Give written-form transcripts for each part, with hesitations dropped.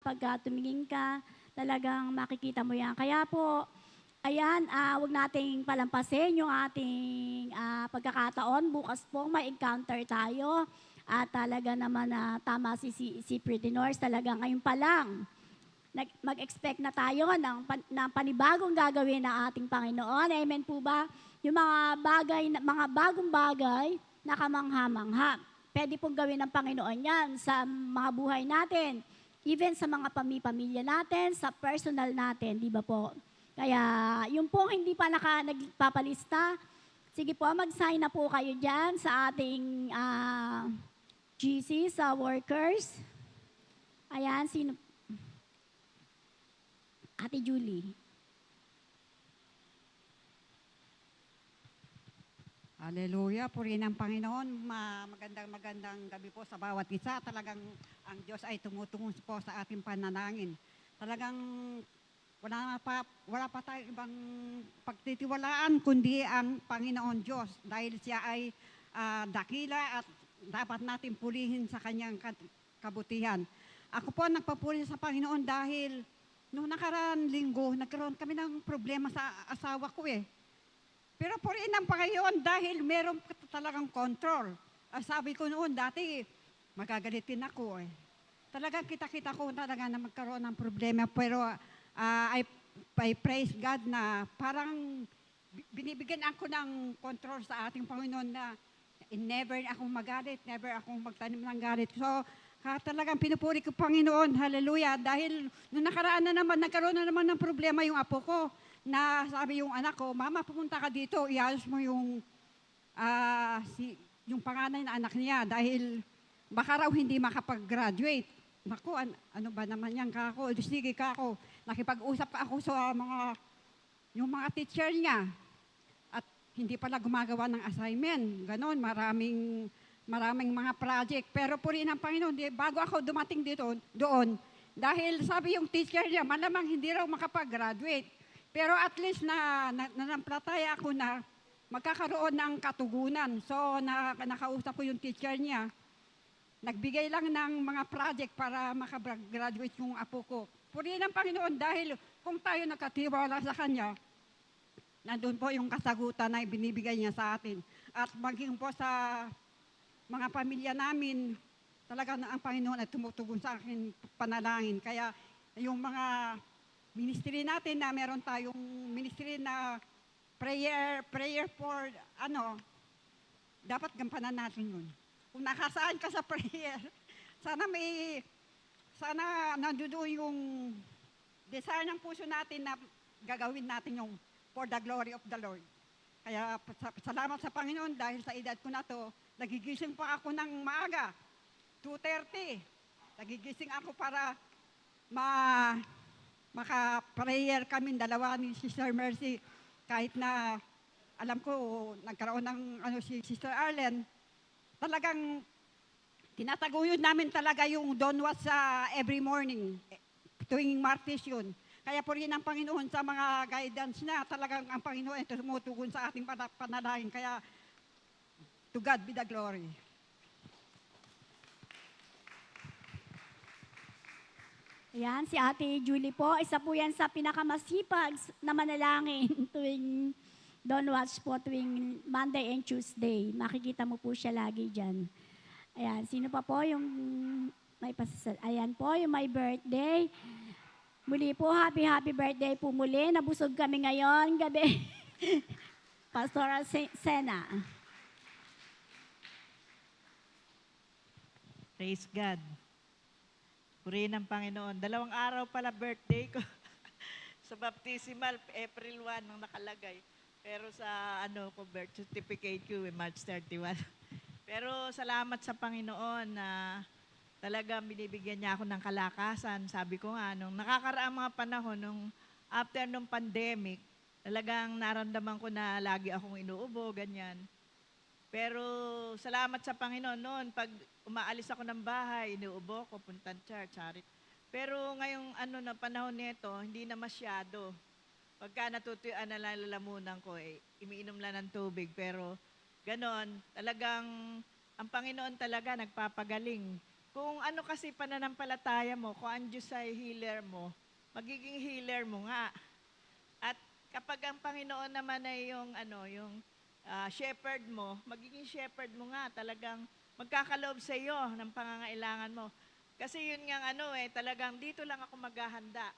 kapag tumingin ka, talagang makikita mo yan. Kaya po, ayan, wag nating palampasin yung ating pagkakataon. Bukas po may encounter tayo. At talaga naman na tama si Pretty North, talaga ngayon pa lang mag-expect na tayo ng panibagong gagawin ng ating Panginoon. Amen po ba? Yung mga bagong bagay na kamangha-mangha. Pwede pong gawin ng Panginoon yan sa mga buhay natin. Even sa mga pamilya natin, sa personal natin, di ba po? Kaya yung pong hindi pa nagpapalista, sige po, mag-sign na po kayo dyan sa ating GC, sa workers. Ayan, sino? Ate Julie. Hallelujah, purihin ang Panginoon. Magandang gabi po sa bawat isa. Talagang ang Diyos ay tumutungo po sa ating pananangin. Talagang wala pa tayong ibang pagtitiwalaan kundi ang Panginoon Diyos. Dahil siya ay dakila at dapat natin purihin sa kanyang kabutihan. Ako po nagpapuri sa Panginoon dahil noong nakaraan linggo, nagkaroon kami ng problema sa asawa ko eh. Pero purihin ang Panginoon dahil meron talagang control. Sabi ko noon, dati magagalitin ako eh. Talagang kita-kita ko talaga na magkaroon ng problema. Pero I praise God na parang binibigyan ako ng control sa ating Panginoon na never akong magalit, never akong magtanim ng galit. So, talagang pinupuri ko Panginoon, hallelujah. Dahil nung nakaraan na naman, nagkaroon na naman ng problema yung apo ko. Na sabi yung anak ko, Mama, pumunta ka dito, iayos mo yung panganay na anak niya dahil baka raw hindi makapag-graduate. Naku, ano ba naman yan kako? Sige kako, nakipag-usap ako sa yung mga teacher niya at hindi pala gumagawa ng assignment. Ganon, maraming mga project. Pero purihin ang Panginoon, bago ako dumating doon, dahil sabi yung teacher niya, malamang hindi raw makapag-graduate. Pero at least nanampalataya ako na magkakaroon ng katugunan. So, nakausap ko yung teacher niya. Nagbigay lang ng mga project para makagraduate yung apo ko. Purihin ang Panginoon dahil kung tayo nakatiwala sa Kanya, nandun po yung kasagutan na binibigay niya sa atin. At maging po sa mga pamilya namin, talaga na ang Panginoon ay tumutugon sa akin panalangin. Kaya yung mga ministry natin na meron tayong ministry na prayer for dapat gampanan natin yun. Kung nakasaan ka sa prayer, sana nandoon yung desire ng puso natin na gagawin natin yung for the glory of the Lord. Kaya salamat sa Panginoon dahil sa edad ko na to, nagigising pa ako ng maaga, 2:30. Nagigising ako para maka-prayer kami dalawa ni Sister Mercy. Kahit na alam ko nagkaroon ng si Sister Arlen, talagang tinataguyod namin talaga yung Donwas sa every morning, tuwing Martes yun. Kaya purihin ang Panginoon sa mga guidance na talagang ang Panginoon ay tumutugon sa ating panalangin. Kaya to God be the glory. Ayan, si Ate Julie po, isa po yan sa pinakamasipag na manalangin tuwing Don't Watch po, tuwing Monday and Tuesday. Makikita mo po siya lagi dyan. Ayan, sino pa po yung may pasasal? Ayan po, yung may birthday. Muli po, happy birthday po muli. Nabusog kami ngayon, gabi. Pastoral Sena. Praise God. Purihin ang Panginoon. 2 araw pala birthday ko. Sa baptismal, April 1 nung nakalagay. Pero sa birth certificate ko, March 31. Pero salamat sa Panginoon na talagang binibigyan niya ako ng kalakasan. Sabi ko nga, nung nakakaraang mga panahon, after nung pandemic, talagang naramdaman ko na lagi akong inuubo, ganyan. Pero salamat sa Panginoon noon, pag umaalis ako ng bahay, inuubo ko, puntan church, charit. Pero ngayong na panahon nito, hindi na masyado. Pagka natutuyuan na lalamunan ko, imiinom lang ng tubig. Pero ganon, talagang ang Panginoon talaga nagpapagaling. kung ano kasi pananampalataya mo, kung ang Diyos ay healer mo, magiging healer mo nga. At kapag ang Panginoon naman ay yung shepherd mo, magiging shepherd mo nga, talagang magkakaloob sa iyo ng pangangailangan mo. Kasi yun nga talagang dito lang ako maghahanda.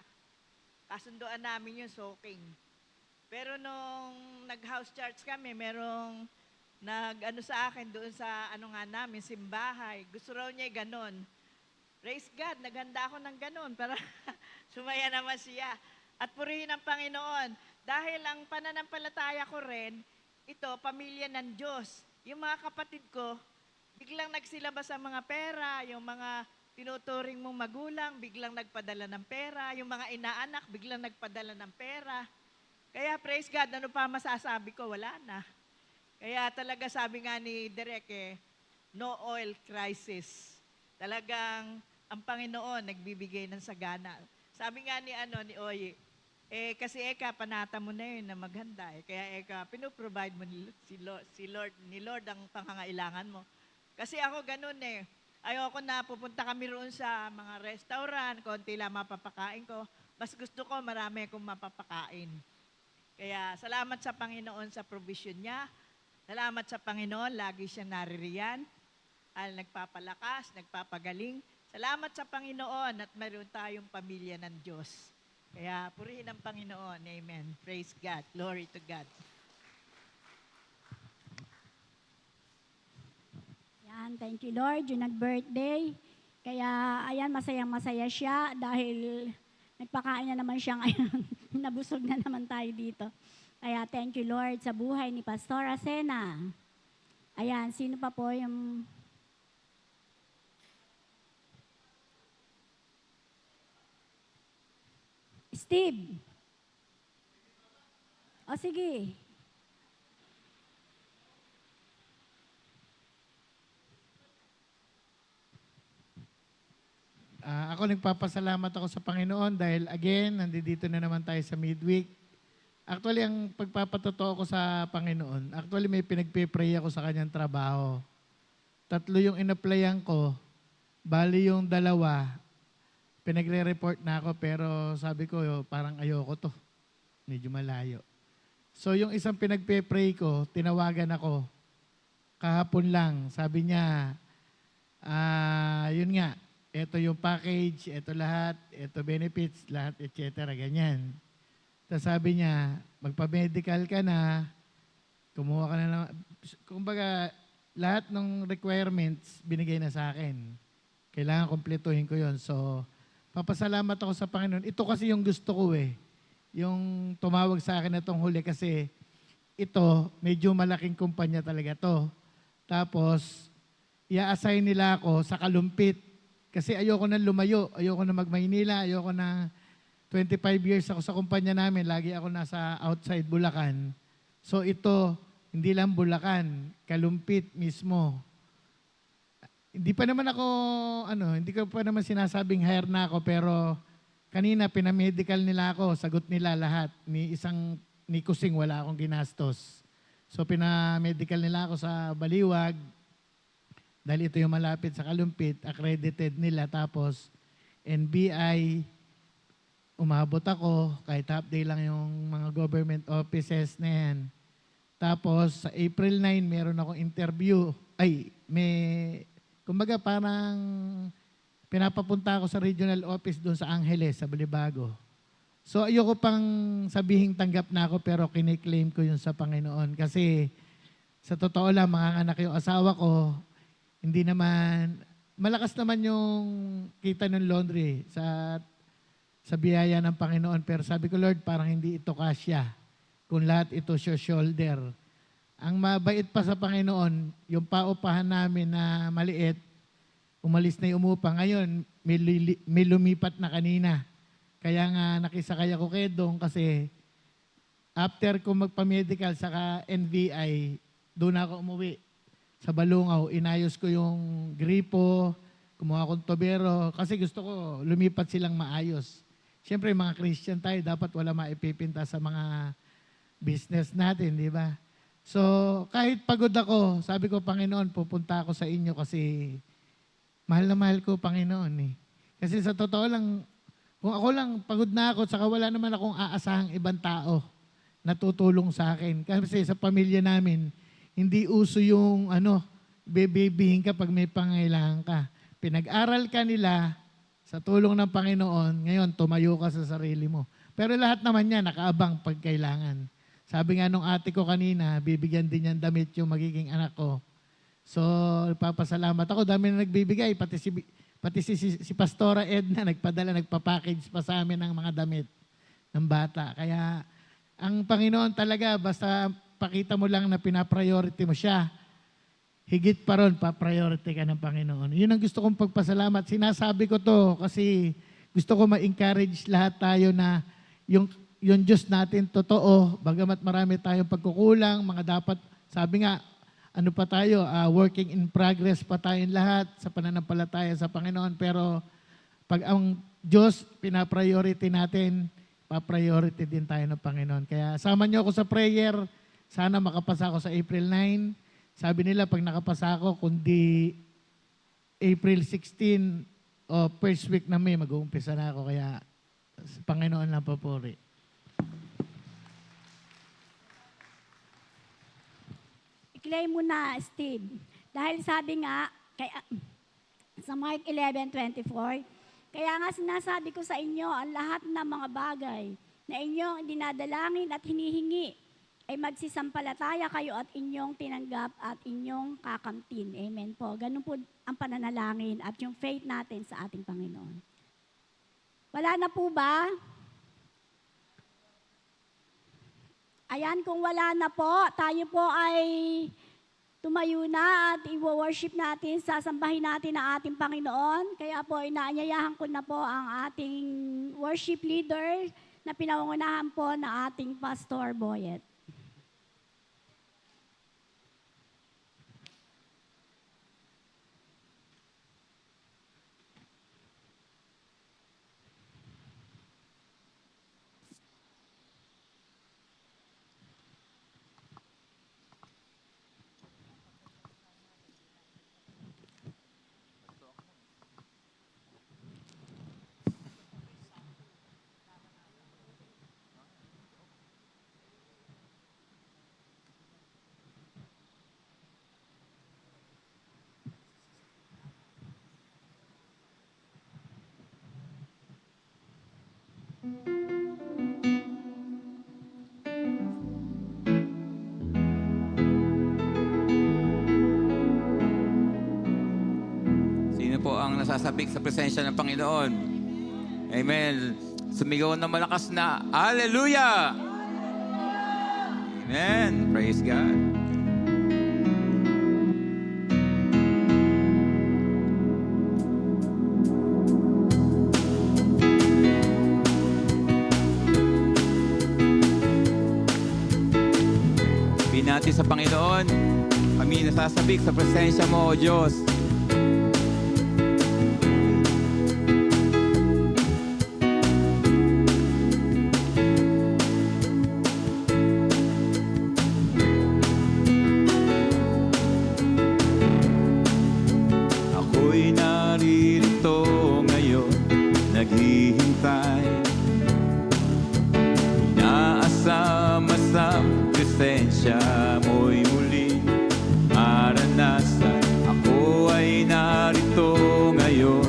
Kasunduan namin yung soaking. Pero nung nag-house church kami, merong sa akin doon sa namin, simbahay. Gusto raw niya ganon. Praise God, naghanda ako ng ganon para sumaya naman siya. At purihin ang Panginoon. Dahil ang pananampalataya ko rin, ito, pamilya ng Diyos. Yung mga kapatid ko, biglang nagsilabas ang mga pera, yung mga tinuturing mong magulang, biglang nagpadala ng pera, yung mga inaanak, biglang nagpadala ng pera. Kaya praise God, ano pa masasabi ko? Wala na. Kaya talaga sabi nga ni Derek, no oil crisis. Talagang ang Panginoon nagbibigay ng sagana. Sabi nga ni Oye, kasi panata mo na yun na maghanda. Kaya pinoprovide mo ni Lord ang pangangailangan mo. Kasi ako ganun Ayoko na pupunta kami roon sa mga restaurant, konti lang mapapakain ko. Mas gusto ko marami akong mapapakain. Kaya salamat sa Panginoon sa provision niya. Salamat sa Panginoon, lagi siyang naririyan. Nagpapalakas, nagpapagaling. Salamat sa Panginoon at mayroon tayong pamilya ng Diyos. Kaya purihin ang Panginoon. Amen. Praise God. Glory to God. Yan, thank you Lord, yung nag-birthday. Kaya ayan, masayang-masaya siya dahil nagpakain na naman siya ngayon. Nabusog na naman tayo dito. Kaya thank you Lord sa buhay ni Pastor Asena. Ayan, sino pa po yung... Steve. O sige. Ako nagpapasalamat ako sa Panginoon dahil again, nandito na naman tayo sa midweek. Actually, ang pagpapatotoo ko sa Panginoon, actually may pinagpe-pray ako sa kanyang trabaho. 3 yung in-applyan ko, bali yung 2, pinagre-report na ako pero sabi ko parang ayoko to. Medyo malayo. So yung isang pinagpe-pray ko, tinawagan ako. Kahapon lang, sabi niya, yun nga, ito yung package, ito lahat, ito benefits, lahat, etc. Ganyan. Tapos sabi niya, magpa-medical ka na, kumuha ka na lang. Kumbaga, lahat ng requirements binigay na sa akin. Kailangan kumpletuhin ko yon. So, papasalamat ako sa Panginoon. Ito kasi yung gusto ko yung tumawag sa akin na itong huli kasi ito, medyo malaking kumpanya talaga to. Tapos, i-assign nila ako sa Kalumpit. Kasi ayoko na lumayo, ayoko na mag-Maynila, ayoko na 25 years ako sa kumpanya namin, lagi ako nasa outside Bulacan. So ito, hindi lang Bulacan, Kalumpit mismo. Hindi pa naman ako, hindi ko pa naman sinasabing hire na ako, pero kanina pinamedical nila ako, sagot nila lahat. Ni Kusing, wala akong ginastos. So pinamedical nila ako sa Baliwag, dahil ito yung malapit sa Kalumpit, accredited nila. Tapos, NBI, umabot ako, kahit half day lang yung mga government offices na yan. Tapos, sa April 9, meron akong interview. Kumbaga parang pinapapunta ako sa regional office doon sa Angeles, sa Balibago. So, ayoko pang sabihin tanggap na ako, pero kiniklaim ko yun sa Panginoon. Kasi, sa totoo lang, mga anak yung asawa ko, hindi naman, malakas naman yung kita ng laundry sa biyaya ng Panginoon. Pero sabi ko, Lord, parang hindi ito kasya. Kung lahat ito shoulder. Ang mabait pa sa Panginoon, yung paupahan namin na maliit, umalis na yung umupa. Ngayon, may lumipat na kanina. Kaya nga nakisakay ako kay Dong kasi after ko magpa-medical saka NVI, doon ako umuwi. Sa Balungaw, inayos ko yung gripo, kumuha akong tobero, kasi gusto ko lumipat silang maayos. Siyempre, mga Christian tayo, dapat wala maipipinta sa mga business natin, di ba? So, kahit pagod ako, sabi ko, Panginoon, pupunta ako sa inyo kasi mahal na mahal ko, Panginoon eh. Kasi sa totoo lang, kung ako lang, pagod na ako, saka wala naman akong aasahang ibang tao na tutulong sa akin. Kasi sa pamilya namin, hindi uso yung bebebihin ka pag may pangailangan ka. Pinag-aral ka nila sa tulong ng Panginoon, ngayon tumayo ka sa sarili mo. Pero lahat naman yan, nakaabang pag kailangan. Sabi nga nung ate ko kanina, bibigyan din yan damit yung magiging anak ko. So, papasalamat ako. Dami na nagbibigay, pati si Pastora Edna nagpadala, nagpa-package pa sa amin ng mga damit ng bata. Kaya, ang Panginoon talaga, basta pakita mo lang na pinapriority mo siya, higit pa ron, pa-priority ka ng Panginoon. Yun ang gusto kong pagpasalamat. Sinasabi ko to kasi gusto ko ma-encourage lahat tayo na yung Diyos natin totoo, bagamat marami tayong pagkukulang, mga dapat, sabi nga, pa tayo, working in progress pa tayong lahat sa pananampalataya sa Panginoon. Pero pag ang Diyos pina-priority natin, pa-priority din tayo ng Panginoon. Kaya sama niyo ako sa prayer. Sana makapasa ako sa April 9. Sabi nila, pag nakapasa ako, kundi April 16 o first week na May, mag-uumpisa na ako. Kaya sa Panginoon lang papuri. I-claim mo na, Steve. Dahil sabi nga, sa Mark 11:24, kaya nga sinasabi ko sa inyo, ang lahat ng mga bagay na inyong dinadalangin at hinihingi ay magsisampalataya kayo at inyong tinanggap at inyong kakamtin. Amen po. Ganun po ang pananalangin at yung faith natin sa ating Panginoon. Wala na po ba? Ayan, kung wala na po, tayo po ay tumayo na at i-worship natin, sasambahin natin ang ating Panginoon. Kaya po, inaanyayahan ko na po ang ating worship leader na pinangungunahan po na ating Pastor Boyet. Sino po ang nasasabik sa presensya ng Panginoon? Amen. Sumigaw na malakas na, Hallelujah! Amen. Praise God. Binati sa Panginoon, kami nasasabik sa presensya mo, O Diyos. Ako'y naririto ngayon, naghihintay. Inaasama sa presensya mo'y muli maranasan. Ako ay narito ngayon,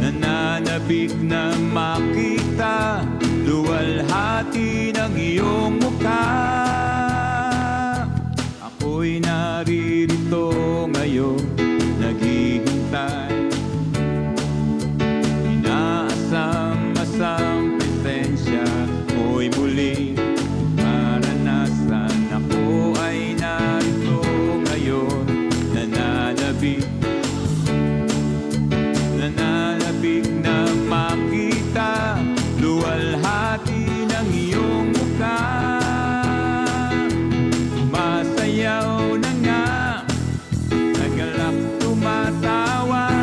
nananabik na makita luwalhati ng iyong mukha. Ako'y naririto ngayon, naghihintay. Inaasam-asam presensya mo'y muling maranasan. Ako ay narito ngayon, nananabik na makita luwalhati ng iyong mukha. Masayaw na nga, nagalak tumatawa.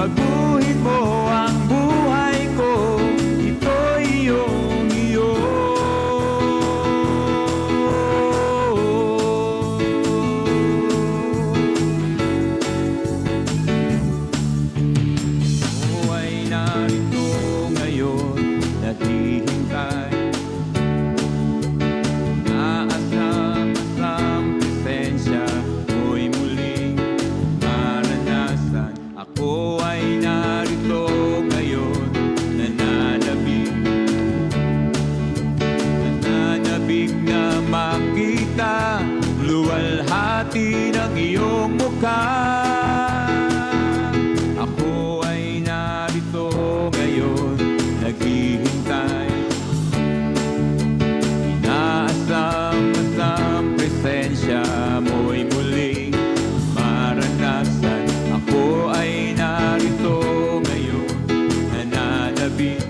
Baguhin mo ang buhay ko, ito'y iyong iyo. Ako ay narito ngayon, naghihintay. Naasam-asam presensya mo'y muling maranasan. Ako ay narito ngayon, nananabik. Nananabik na makita luwalhati ng iyong mukha. Ako ay narito ngayon, naghihintay. Inaasam-asam presensya mo'y muling maranasan. Ako ay narito ngayon, nananabik.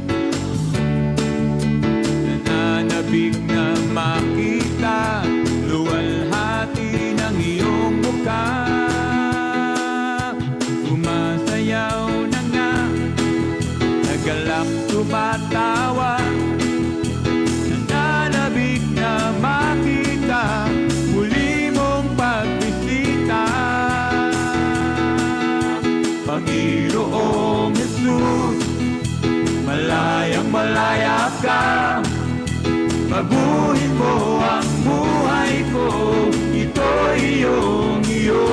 Nananabik na makita luwalhati ng iyong mukha. Sumasayaw na nga, nagalak tumatawa. Nananabik na makita muli mong pagbisita. Panginoong Jesus, malayang malaya ka. Baguhin mo ang buhay ko, ito'y iyong iyo.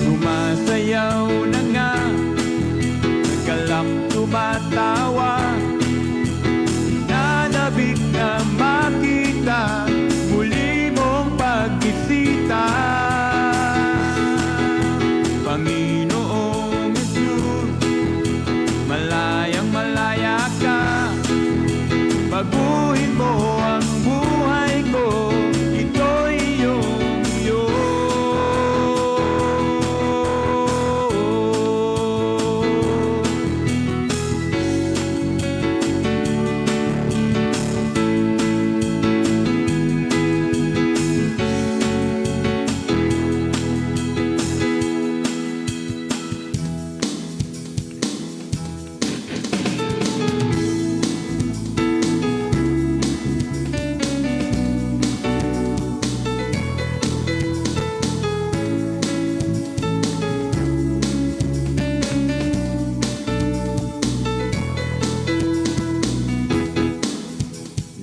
Sumasayaw na nga, nagalak tumatawa. Nanabik na makita muli mong pagbisita. Panginoong Jesus, malayang malaya ka. Baguhin mo ang buhay ko, ito'y iyong iyo.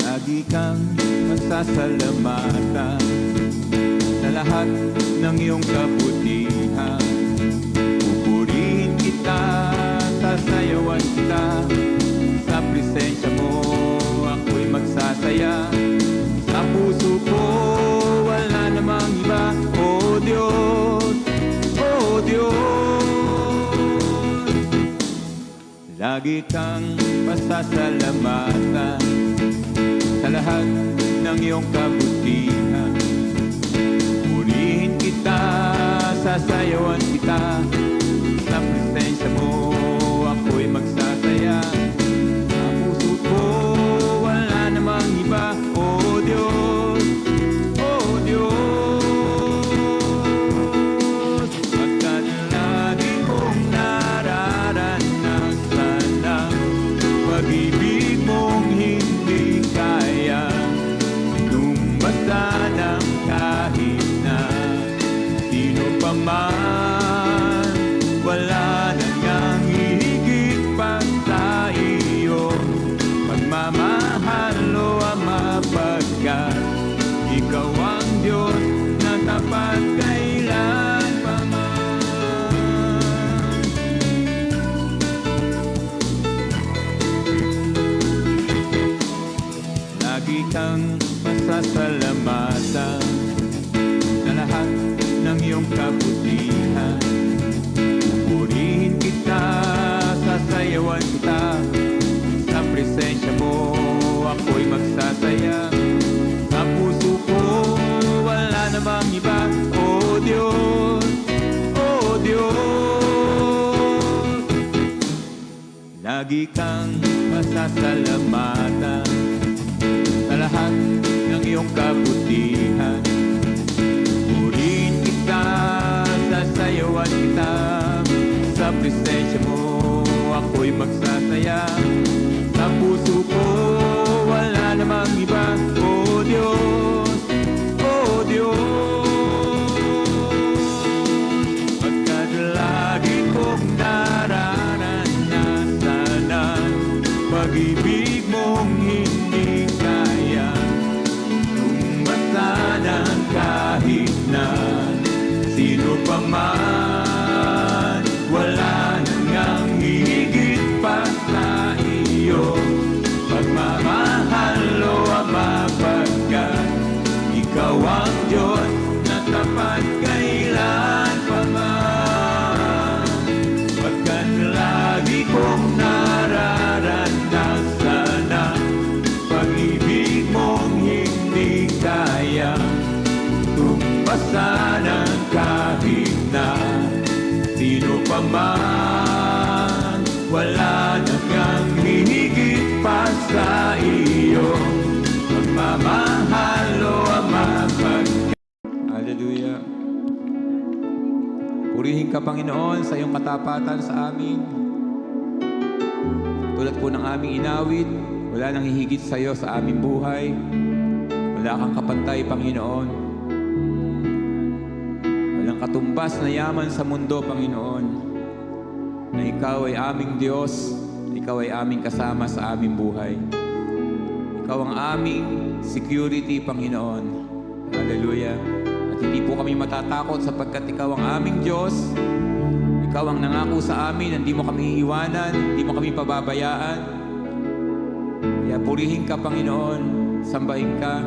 Lagi kang magsasalamatan sa lahat ng iyong kabutihan. Pupurihin kita, sasayawan kita. Sa presensya mo ako'y magsasaya. Sa puso ko wala namang iba. O Diyos, o Diyos, lagi kang pasasalamatan sa lahat ng iyong kabutihan. Purihin kita, sasayawan kita. Sa presensya mo ako'y magsasaya. Sa puso ko wala namang iba. O Diyos, o Diyos, pagkat lagi kong nararanasan ang pag-ibig mong hindi kaya tumbasa ng kahit na sino pa man. Wala na ngang higit pa sa iyo pagmamahal, o Ama, pagkat ikaw ang Diyos na tapat kailan pa man. Lagi kang masasalamatan sa lahat ng iyong kabutihan. Pupurihin kita, sasayawan kita. Sa presensya mo ako'y magsasaya. Sa puso ko wala namang iba. O Diyos, o Diyos, lagi kang masasalamatan sa lahat iyong kabutihan. Purihin kita, sasayawan kita, sa presensya mo ako'y magsasaya. Sa puso ko wala namang iba, O Diyos, O Diyos. Pagkat lagi kong nararanasan ang pag-ibig mong hindi kaya tumbatan kahit na sino pa man. Wala nang higit pa sa iyo, pagmamahal o Ama, pagkat ikaw ang Diyos na tapat kailan pa man. Pagkat lagi kong nararanasan ang pag-ibig mong hindi kaya tumpasan ang kahit na sino pa man. Wala nang hihigit pa sa iyo, pagmamahal o Ama, pagkat. Hallelujah. Purihin ka, Panginoon, sa iyong katapatan sa amin. Tulad po ng aming inawit, wala nang hihigit sa iyo sa aming buhay. Wala kang kapantay, Panginoon. Walang katumbas na yaman sa mundo, Panginoon, na ikaw ay aming Diyos, ikaw ay aming kasama sa aming buhay. Ikaw ang aming security, Panginoon. Hallelujah. At hindi po kami matatakot sapagkat ikaw ang aming Diyos. Ikaw ang nangako sa amin, hindi mo kami iiwanan, hindi mo kami pababayaan. Kaya purihin ka, Panginoon, sambahin ka.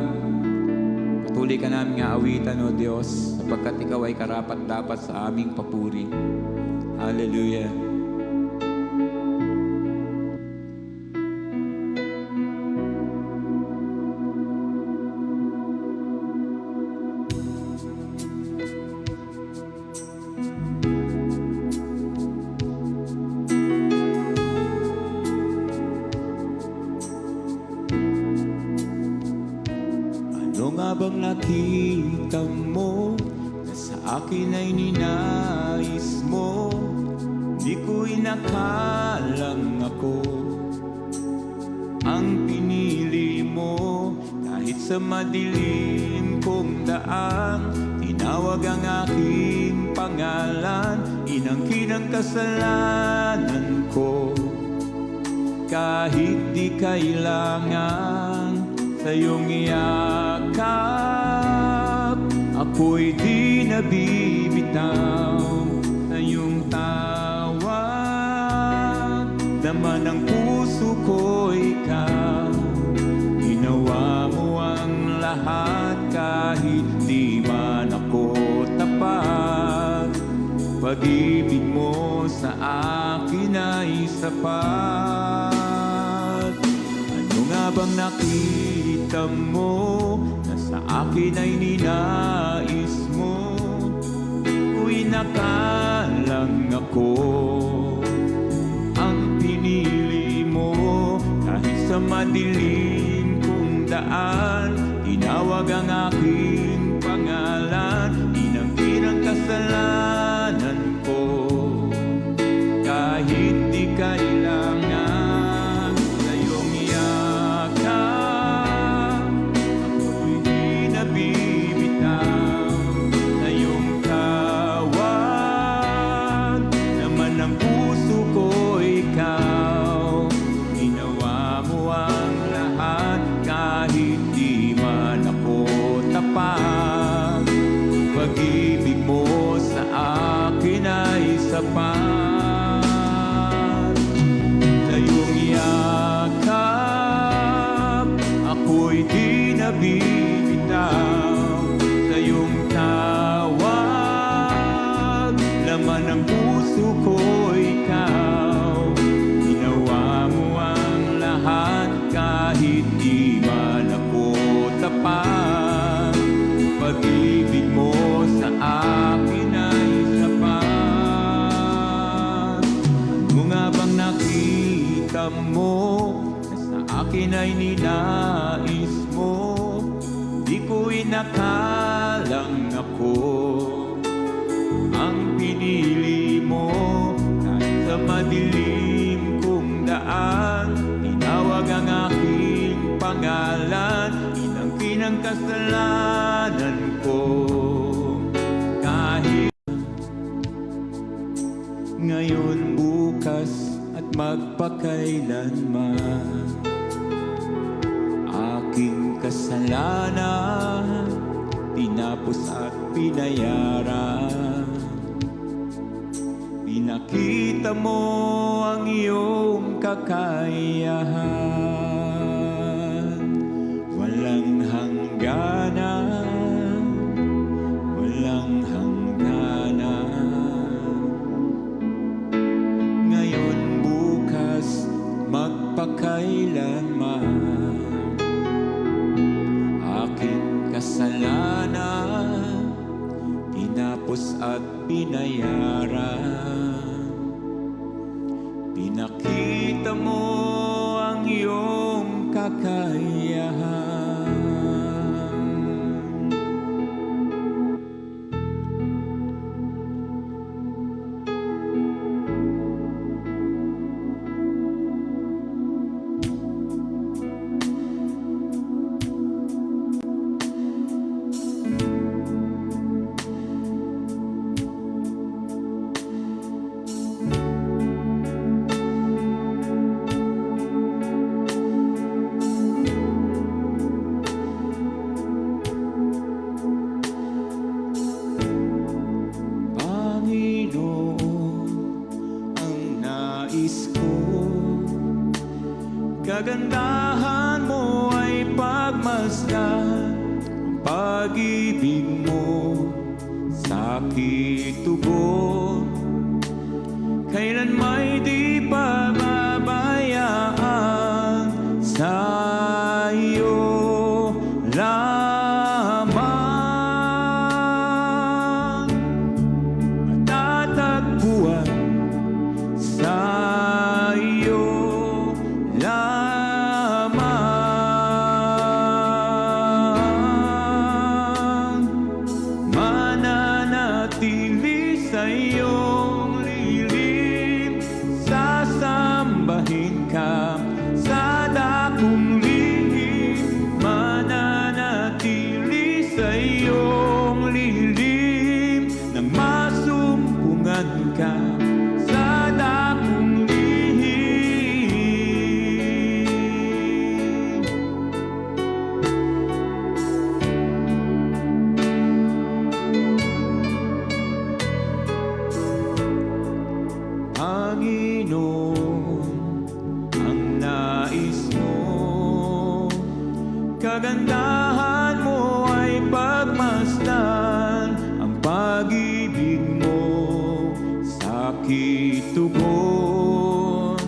Patuloy ka namin aawitan, O Diyos, sapagkat ikaw ay karapat-dapat sa aming papuri. Hallelujah. Ano nga bang nakita mo na sa akin ay ninais mo? Di ko inakalang ako ang pinili mo. Kahit sa madilim kong daan, tinawag ang aking pangalan. Inangkin ang kasalanan ko. Kahit di kailangan sa iyong yakap, ako'y di nabibitaw sa iyong tawag. Laman ng puso ko ikaw, ginawa mo ang lahat kahit di man ako tapat. Pag-ibig mo sa akin ay sapat. Ano nga bang nakita mo na sa akin ay ninais mo? Uy, nakalang ako ang pinili mo. Kahit sa madilim kong daan, tinawag ang aking pangalan. Inangkin ang kasalanan ko. Kahit di kailangan sa iyong yakap, ako'y di nabibitaw sa iyong tawag. Laman ng puso ko ikaw, ginawa mo ang lahat kahit di man ako tapat. Pag-ibig mo sa akin ay sapat. Sa iyong yakap, ako'y di nabibitaw sa iyong tawag. Laman ng puso ko ikaw, ginawa mo ang lahat kahit di man ako tapat. Pag-ibig mo sa akin ay sapat. Ano nga bang nakita mo na sa akin ay ninais mo? inakalang ako ang pinili mo. Kahit sa madilim kong daan, tinawag ang aking pangalan. Inangkin ang kasalanan ko. Kahit ngayon, bukas at magpakailanman, aking kasalanan tinapos at pinayaran. Pinakita mo ang iyong kakayahan, walang hangganan, walang hangganan. Ngayon, bukas, magpakailanman, aking kasalanan tinapos at binayaran. Pinakita mo ang iyong kakayahan. Kagandahan mo ay pagmasdan, ang pag-ibig mo sa'kin tugon. Kailan may di pababayaan, sa'yo lamang matatagpuan, sa'yo lamang mananatili sa iyong lilim. Sasambahin ka sa dakong lihim, mananatili sa iyong lilim, na masumpungan ka sa dakong lihim. Panginoon, ang nais mo, kagandahan mo ay pagmasdan, ang pag-ibig mo sa'kin tugon.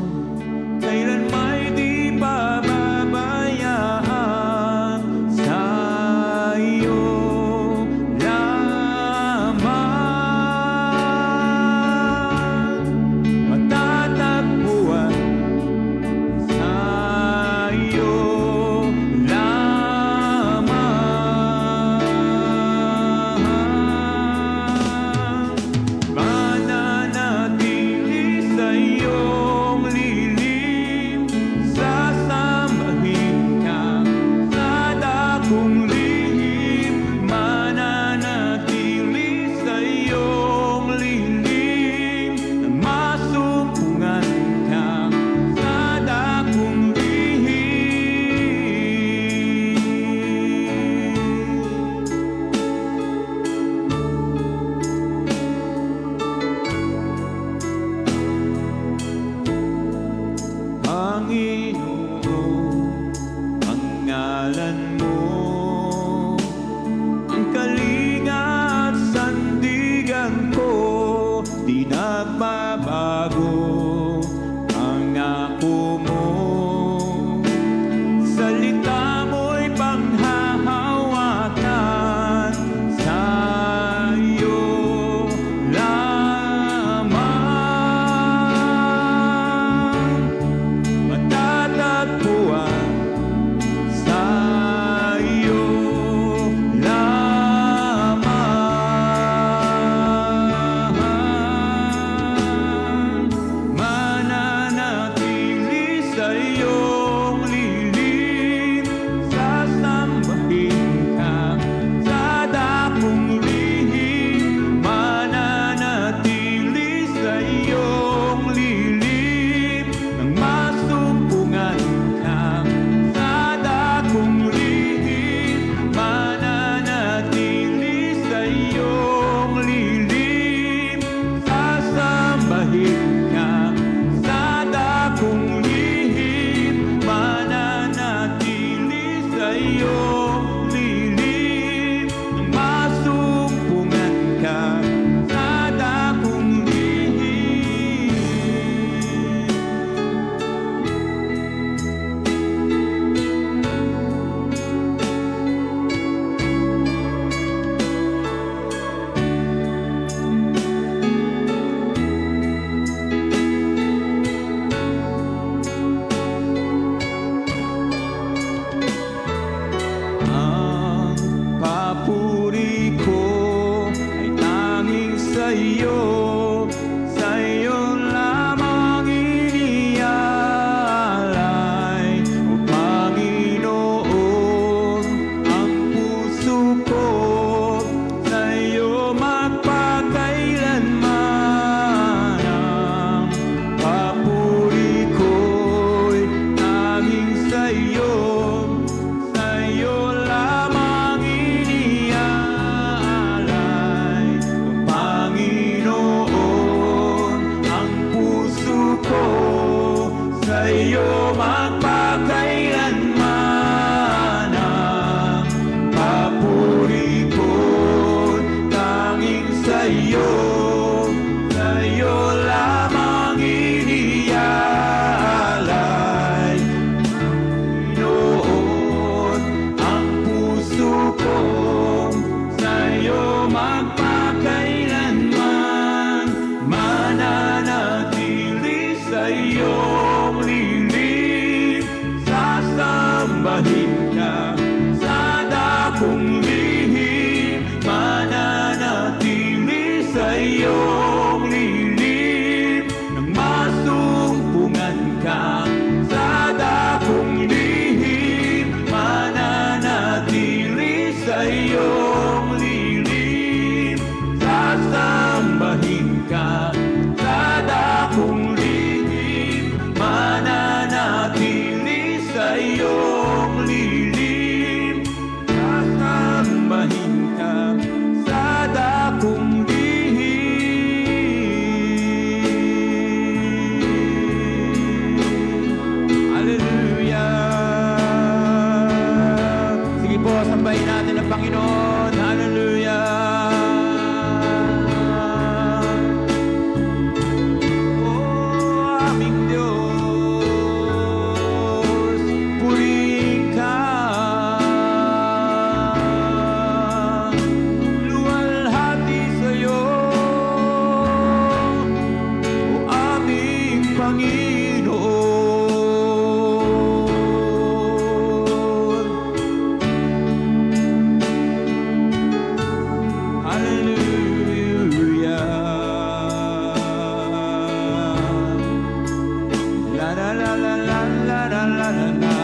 Kailan may di pababayaan, sa'yo lamang matatagpuan, sa'yo lamang mananatili sa iyong lilim. Sasambahin ka sa dakong lihim, mananatili sa iyong lilim, na masumpungan ka sa dakong Panginoon, ang ngalan mo, ang kalinga at sandigan ko, di nagbabago ang ako mo. Salita mo'y panghahawakan, sa'yo lamang matatagpuan, sa'yo iyong lilim nang masumpungan ka sa dakong lihim. Ang papuri ko ay tanging sa iyo lamang inialay. O Panginoon, ang puso ko sa iyo magpakailanman. Ang papuri ko'y tanging sa iyo lamang inialay. O Panginoon, ang puso ko sa iyo magpakailanman. Ang papuri ko'y tanging sa iyo lamang inialay. Noon ang puso ko sa'yo magpakailanman, mananatili sa iyong lilim. Sasambahin ka sa dakong lihim, mananatili sa iyong lilim nang masumpungan ka sa dakong lihim, mananatili sa iyong lilim. Sasambahin ka sa dakong lihim, mananatili sa iyong lilim. Sasambahin ka sa dakong lihim. Hallelujah. Sige po, sambahin natin ang Panginoon. Hallelujah. Oh, aming Diyos, purihin ka. Luwalhati sa iyo, o aming Panginoon. Hallelujah. La la la la la la la la la la.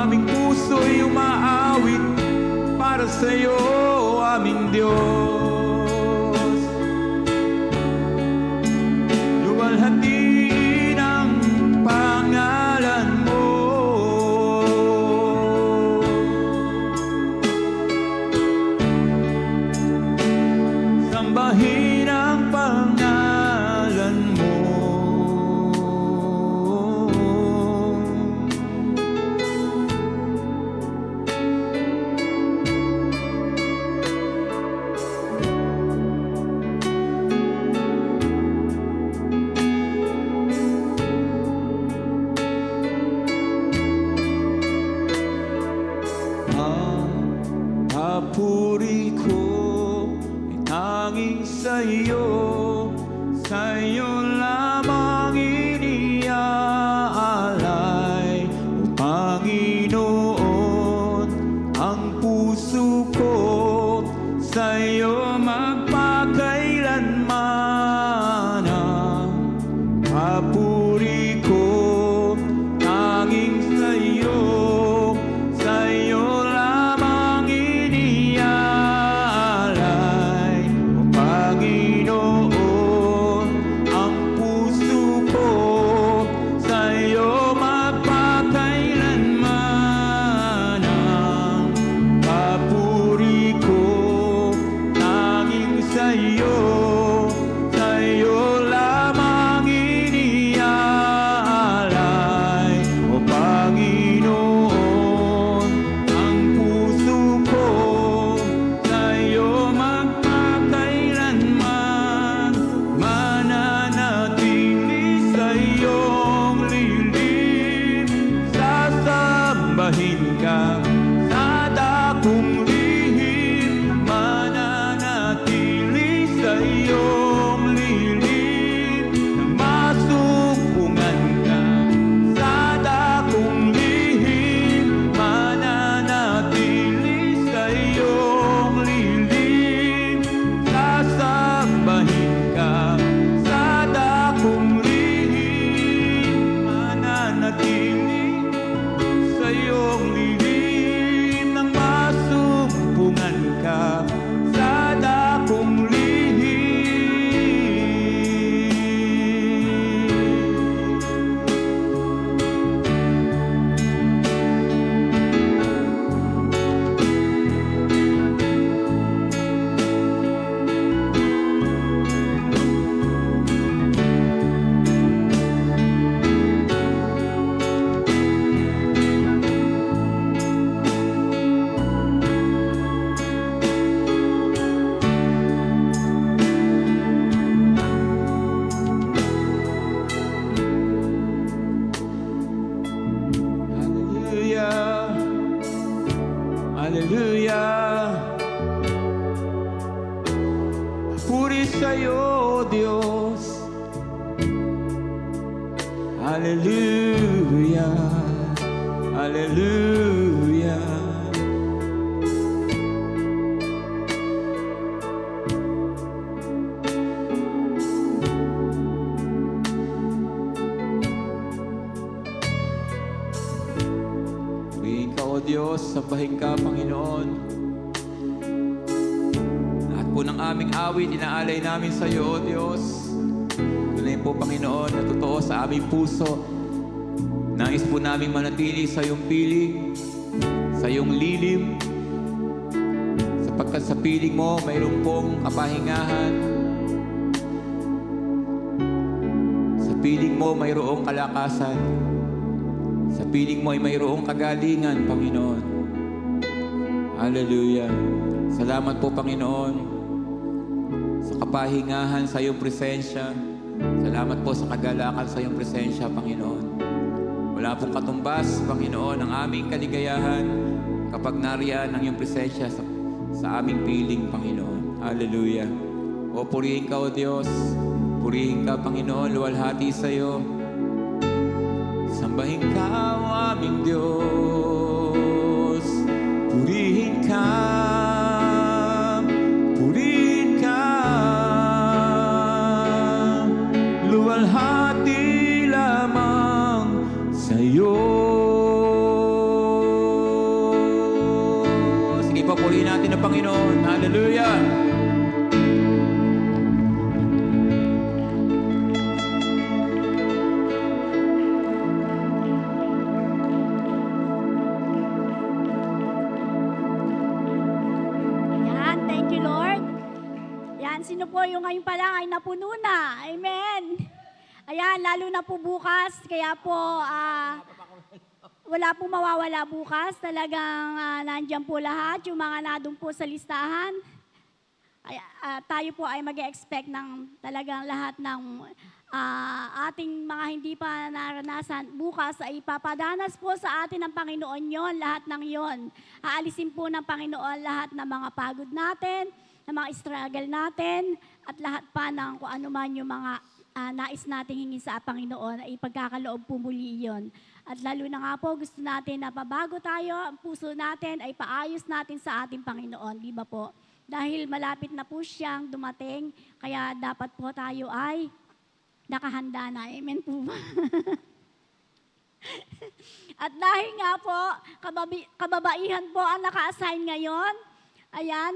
Aming puso'y umaawit para sa iyo, aming Diyos. Luwalhatiin ang pangalan mo. Sambahin ang pangalan mo. Ang papuri ko ay tanging sa iyo lamang iniaalay. O Panginoon, ang puso ko sa iyo magpakailanman. Ang papuri ko tanging sa iyo lamang inialay. O Panginoon, ang sambahin ka sa dakong lihim, mananatili sa iyong lilim, nang masumpungan ka sa dakong lihim, mananatili sa iyong lilim, sasambahin ka sa dakong lihim, mananatili sa iyong lilim, nang masumpungan ka sa dakong lihim. Hallelujah. Hallelujah. Puri sa'yo, Diyos. Hallelujah. Hallelujah. Purihin ka, O Diyos, sambahin ka, Panginoon. Lahat po ng aming awit, inaalay namin sa iyo, O Diyos. Tunay po, Panginoon, na totoo sa aming puso. Nais po namin manatili sa iyong piling, sa iyong lilim, sapagkat sa piling mo mayroon pong kapahingahan. Sa piling mo mayroong kalakasan. Sa piling mo ay mayroong kagalingan, Panginoon. Hallelujah. Salamat po, Panginoon, sa kapahingahan sa iyong presensya. Salamat po sa kagalakan sa iyong presensya, Panginoon. Wala pong katumbas, Panginoon, ang aming kaligayahan kapag nariyan ang iyong presensya sa aming piling, Panginoon. Hallelujah. O purihin ka, O Diyos. Purihin ka, Panginoon, luwalhati sa iyo. Sambahin ka, O aming Diyos. Purihin ka. Purihin ka. Luwalhati lamang sa iyo. Sige pa, purihin natin ang Panginoon. Hallelujah. Yan, thank you, Lord. Yan, sino po yung ngayon pa lang ay napuno na? Amen. Ayan, lalo na po bukas. Kaya po, wala po mawawala bukas. Talagang nandyan po lahat. Yung mga nadun po sa listahan. Tayo po ay mag-expect ng talagang lahat ng ating mga hindi pa naranasan. Bukas ay ipapadanas po sa atin ng Panginoon yon, lahat ng yon. Aalisin po ng Panginoon lahat ng mga pagod natin, ng mga struggle natin, at lahat pa ng kung ano man yung mga nais nating hingin sa Panginoon, ay ipagkakaloob po muli yun. At lalo na nga po, gusto natin na pabago tayo, ang puso natin ay paayos natin sa ating Panginoon, di ba po? Dahil malapit na po siyang dumating, kaya dapat po tayo ay nakahanda na. Amen po ba? At dahil nga po, kababaihan po ang naka-assign ngayon, ayan,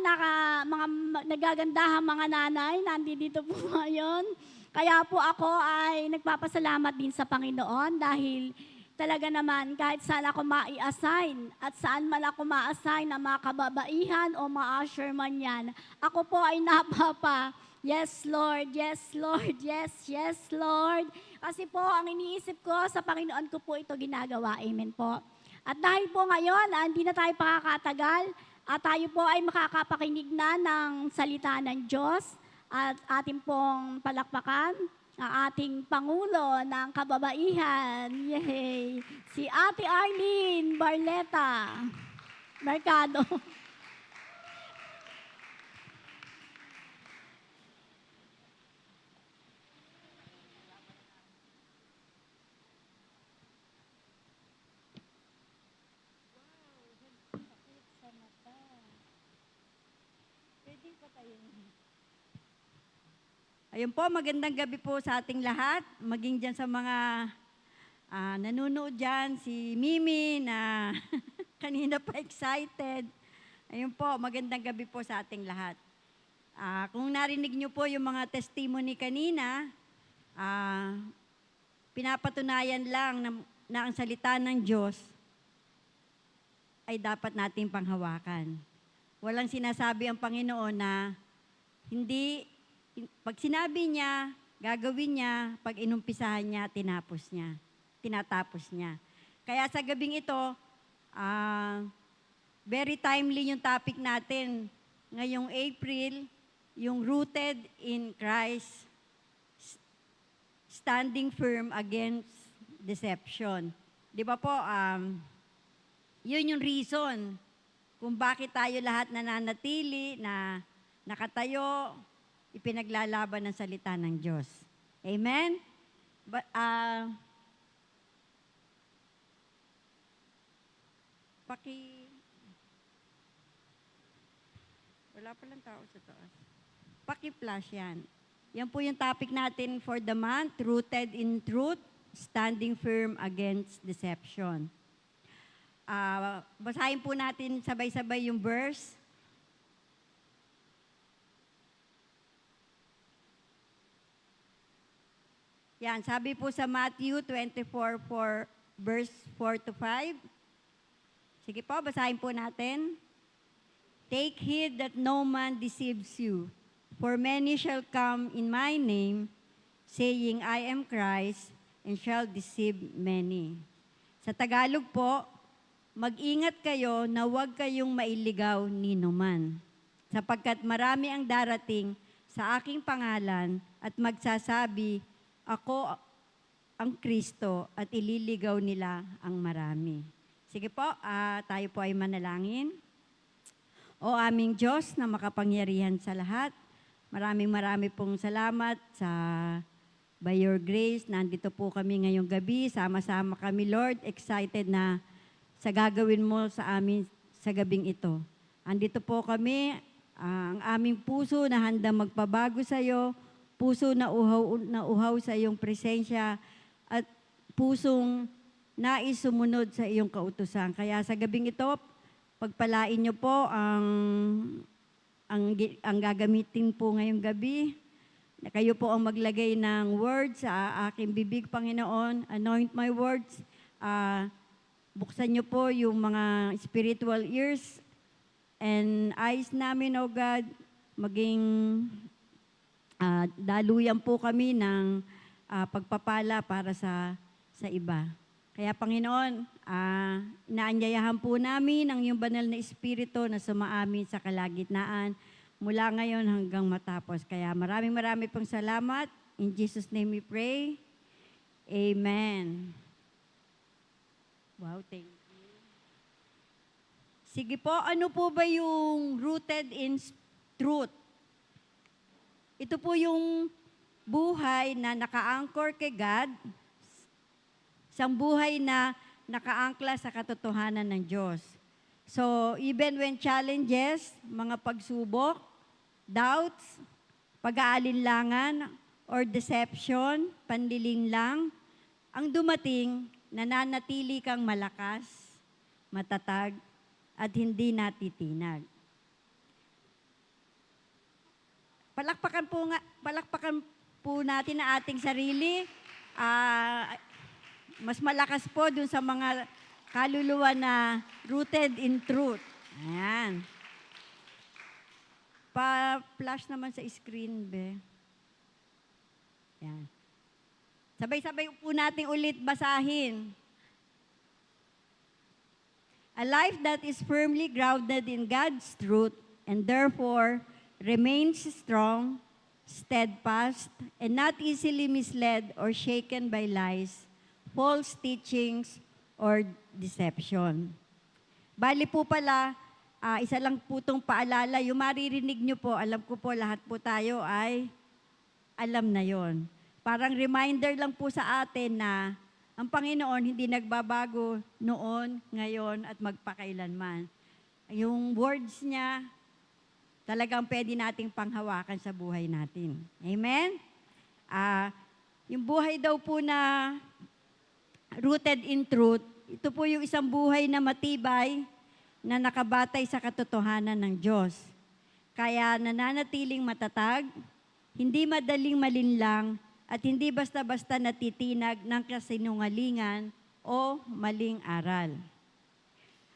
mga nagagandahang mga nanay, nandito po ngayon. Kaya po ako ay nagpapasalamat din sa Panginoon dahil talaga naman kahit saan ako ma-assign at saan man ako ma-assign na mga kababaihan o mga usher man yan, ako po ay napapa, yes Lord, yes Lord, yes, yes Lord. Kasi po ang iniisip ko sa Panginoon ko po ito ginagawa. Amen po. At dahil po ngayon, hindi na tayo pakakatagal at tayo po ay makakapakinig na ng salita ng Diyos. At ating pong palakpakan ang ating Pangulo ng Kababaihan. Yay! Si Ate Arlene Barleta Mercado. Ayun po, magandang gabi po sa ating lahat. Maging dyan sa mga nanonood dyan, si Mimi na kanina pa excited. Ayun po, magandang gabi po sa ating lahat. Kung narinig niyo po yung mga testimony kanina, pinapatunayan lang na ang salita ng Diyos ay dapat nating panghawakan. Walang sinasabi ang Panginoon na pag sinabi niya, gagawin niya, pag inumpisahan niya, tinatapos niya. Kaya sa gabing ito, very timely yung topic natin. Ngayong April, yung rooted in Christ, standing firm against deception. Di ba po, yun yung reason kung bakit tayo lahat nananatili na nakatayo, ipinaglalaban ng salita ng Diyos. Amen? Wala palang tao sa taas. Paki-flash yan. Yan po yung topic natin for the month, rooted in truth, standing firm against deception. Basahin po natin sabay-sabay yung verse. Yan, sabi po sa Matthew 24, verse 4 to 5. Sige po, basahin po natin. Take heed that no man deceives you, for many shall come in my name, saying, I am Christ, and shall deceive many. Sa Tagalog po, mag-ingat kayo na huwag kayong mailigaw ni numan, sapagkat marami ang darating sa aking pangalan at magsasabi, ako ang Kristo, at ililigaw nila ang marami. Sige po, tayo po ay manalangin. O aming Diyos na makapangyarihan sa lahat, maraming pong salamat by your grace, nandito po kami ngayong gabi, sama-sama kami Lord, excited na sa gagawin mo sa amin sa gabing ito. Andito po kami, ang aming puso na handang magpabago sa iyo, puso na uhaw sa iyong presensya, at pusong nais sumunod sa iyong kautusan. Kaya sa gabing ito, pagpalain niyo po ang gagamitin po ngayong gabi. Na kayo po ang maglagay ng words sa aking bibig, Panginoon. Anoint my words. Buksan niyo po yung mga spiritual ears and eyes namin, O God, maging daluyan po kami ng pagpapala para sa iba. Kaya Panginoon, inaanyayahan po namin ang iyong banal na Espiritu na sumaamin sa kalagitnaan mula ngayon hanggang matapos. Kaya maraming pong salamat. In Jesus' name we pray. Amen. Wow, thank you. Sige po, ano po ba yung rooted in truth? Ito po yung buhay na naka-anchor kay God, isang buhay na nakaangkla sa katotohanan ng Diyos. So, even when challenges, mga pagsubok, doubts, pag-aalinlangan, or deception, panlilinlang, ang dumating, nananatili kang malakas, matatag, at hindi natitinag. Palakpakan po natin ang ating sarili. Mas malakas po dun sa mga kaluluwa na rooted in truth. Ayan. Pa-flash naman sa screen, be. Ayan. Sabay-sabay po natin ulit basahin. A life that is firmly grounded in God's truth and therefore remains strong, steadfast, and not easily misled or shaken by lies, false teachings, or deception. Bali po pala, isa lang po itong paalala, yung maririnig nyo po, alam ko po lahat po tayo ay alam na yon. Parang reminder lang po sa atin na ang Panginoon hindi nagbabago noon, ngayon, at magpakailanman. Yung words niya, talagang pwede nating panghawakan sa buhay natin. Amen? Yung buhay daw po na rooted in truth, ito po yung isang buhay na matibay na nakabatay sa katotohanan ng Diyos. Kaya nananatiling matatag, hindi madaling malinlang, at hindi basta-basta natitinag ng kasinungalingan o maling aral.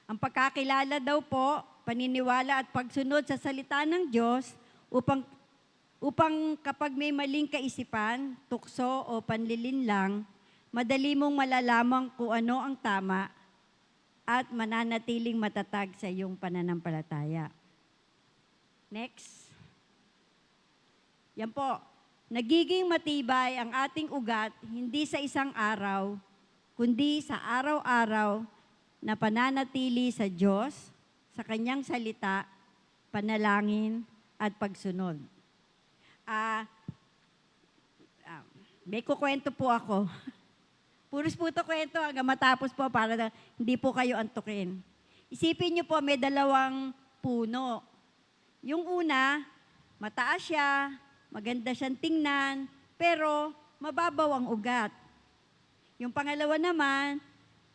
Ang pagkakilala daw po, paniniwala at pagsunod sa salita ng Diyos upang kapag may maling kaisipan, tukso o panlilinlang, madali mong malalaman kung ano ang tama at mananatiling matatag sa iyong pananampalataya. Next. Yan po. Nagiging matibay ang ating ugat hindi sa isang araw, kundi sa araw-araw na pananatili sa Diyos, sa Kanyang salita, panalangin, at pagsunod. May kukwento po ako. Puros po ito kwento hanggang matapos po para hindi po kayo antukin. Isipin niyo po, may dalawang puno. Yung una, mataas siya, maganda siyang tingnan, pero mababaw ang ugat. Yung pangalawa naman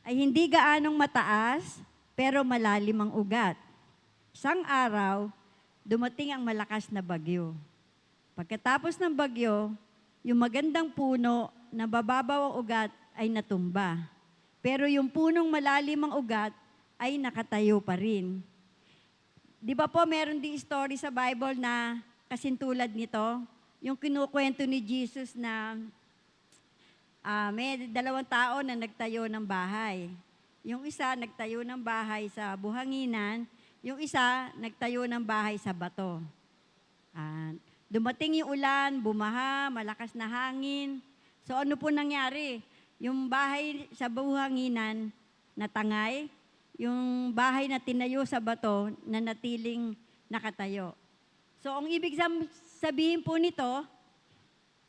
ay hindi gaanong mataas, pero malalim ang ugat. Isang araw, dumating ang malakas na bagyo. Pagkatapos ng bagyo, yung magandang puno na bababaw ang ugat ay natumba. Pero yung punong malalim ang ugat ay nakatayo pa rin. Di ba po meron di story sa Bible na kasintulad nito? Yung kinukwento ni Jesus na may dalawang tao na nagtayo ng bahay. Yung isa nagtayo ng bahay sa buhanginan, yung isa nagtayo ng bahay sa bato. Dumating yung ulan, bumaha, malakas na hangin. So ano po nangyari? Yung bahay sa buhanginan natangay, yung bahay na tinayo sa bato na natiling nakatayo. So ang ibig sabihin po nito,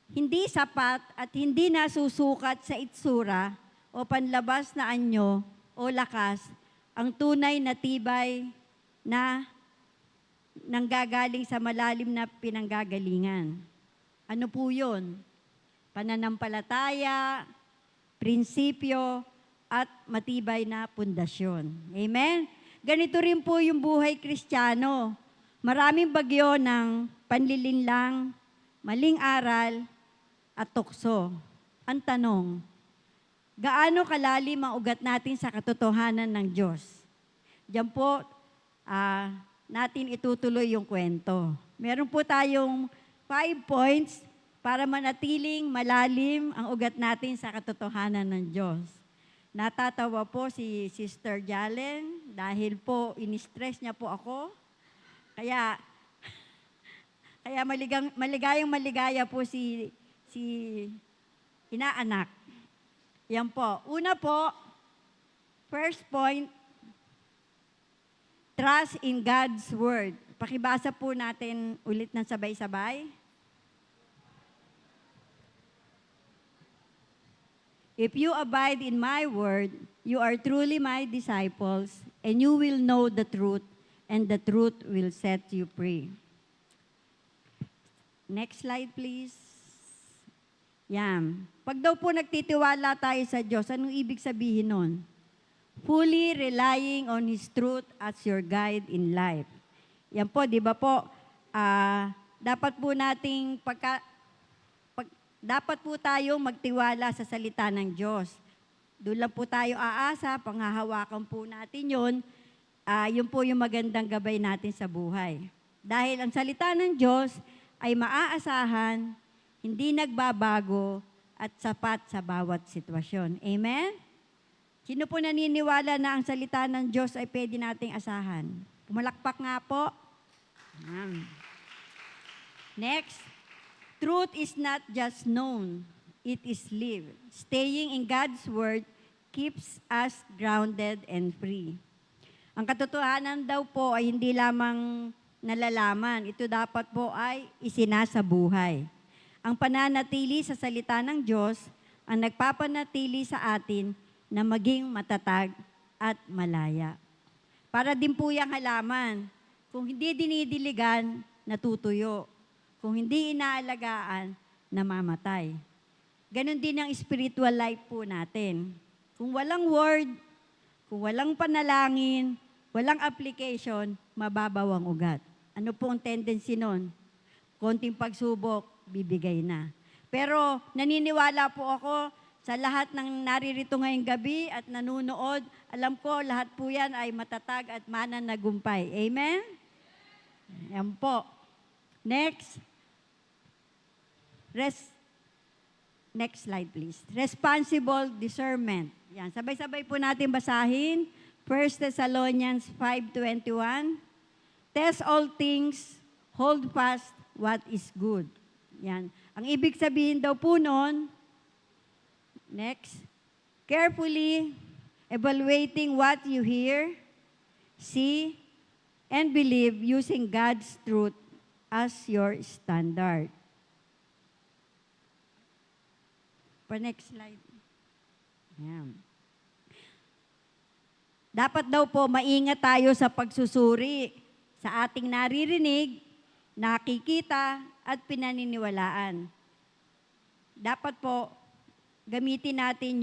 hindi sapat at hindi nasusukat sa itsura o panlabas na anyo o lakas ang tunay na tibay na nanggagaling sa malalim na pinanggagalingan. Ano po yun? Pananampalataya, prinsipyo, at matibay na pundasyon. Amen? Ganito rin po yung buhay Kristiyano. Maraming bagyo ng panlilinlang, maling aral, at tukso. Ang tanong, gaano kalalim ang ugat natin sa katotohanan ng Diyos? Diyan po, natin itutuloy yung kwento. Meron po tayong 5 points para manatiling malalim ang ugat natin sa katotohanan ng Diyos. Natatawa po si Sister Jalen dahil po in-stress niya po ako. Kaya maligaya po si inaanak. Yan po. Una po, first point, trust in God's Word. Pakibasa po natin ulit ng sabay-sabay. If you abide in my word, you are truly my disciples, and you will know the truth, and the truth will set you free. Next slide, please. Yan. Pag daw po nagtitiwala tayo sa Diyos, anong ibig sabihin nun? Fully relying on His truth as your guide in life. Yan po, di ba po, dapat po nating dapat po tayong magtiwala sa salita ng Diyos. Doon lang po tayo aasa, panghahawakan po natin yun. Yun po yung magandang gabay natin sa buhay. Dahil ang salita ng Diyos ay maaasahan, hindi nagbabago, at sapat sa bawat sitwasyon. Amen? Sino po naniniwala na ang salita ng Diyos ay pwede nating asahan? Pumalakpak nga po. Next. Truth is not just known, it is lived. Staying in God's Word keeps us grounded and free. Ang katotohanan daw po ay hindi lamang nalalaman, ito dapat po ay isinasabuhay. Ang pananatili sa salita ng Diyos ang nagpapanatili sa atin na maging matatag at malaya. Para din po yung halaman, kung hindi dinidiligan, natutuyo. Kung hindi inaalagaan, namamatay. Ganon din ang spiritual life po natin. Kung walang word, kung walang panalangin, walang application, mababaw ang ugat. Ano po ang tendency nun? Konting pagsubok, bibigay na. Pero naniniwala po ako sa lahat ng naririto ngayong gabi at nanunood, alam ko lahat po yan ay matatag at mananagumpay. Amen? Yan po. Next. Next slide, please. Responsible discernment. Yan. Sabay-sabay po natin basahin. 1 Thessalonians 5:21. Test all things, hold fast what is good. Yan. Ang ibig sabihin daw po nun, next, carefully evaluating what you hear, see, and believe using God's truth as your standard. For next slide. Yan. Dapat daw po maingat tayo sa pagsusuri sa ating naririnig, nakikita, at pinaniniwalaan. Dapat po gamitin natin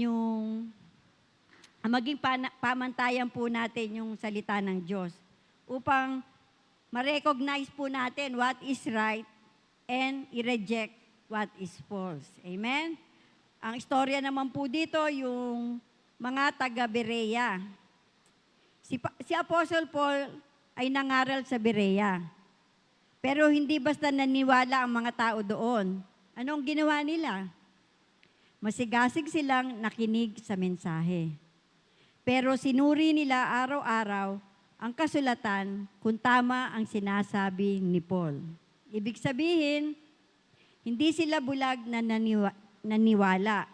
maging pamantayan po natin yung salita ng Diyos upang ma-recognize po natin what is right and i-reject what is false. Amen? Ang istorya naman po dito, yung mga taga-Berea. Si Apostle Paul ay nangaral sa Berea. Pero hindi basta naniwala ang mga tao doon. Anong ginawa nila? Masigasig silang nakinig sa mensahe. Pero sinuri nila araw-araw ang kasulatan kung tama ang sinasabi ni Paul. Ibig sabihin, hindi sila bulag na naniwala.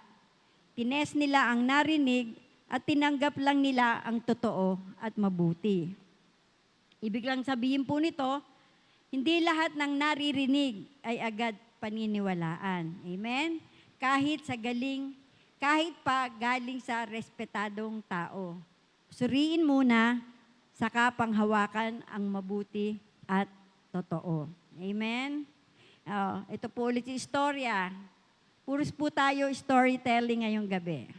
Tines nila ang narinig at tinanggap lang nila ang totoo at mabuti. Ibig lang sabihin po nito, hindi lahat ng naririnig ay agad paniniwalaan. Amen? Kahit pa galing sa respetadong tao. Suriin muna, saka panghawakan ang mabuti at totoo. Amen? Ito po ulit yung istorya. Puros po tayo storytelling ngayong gabi.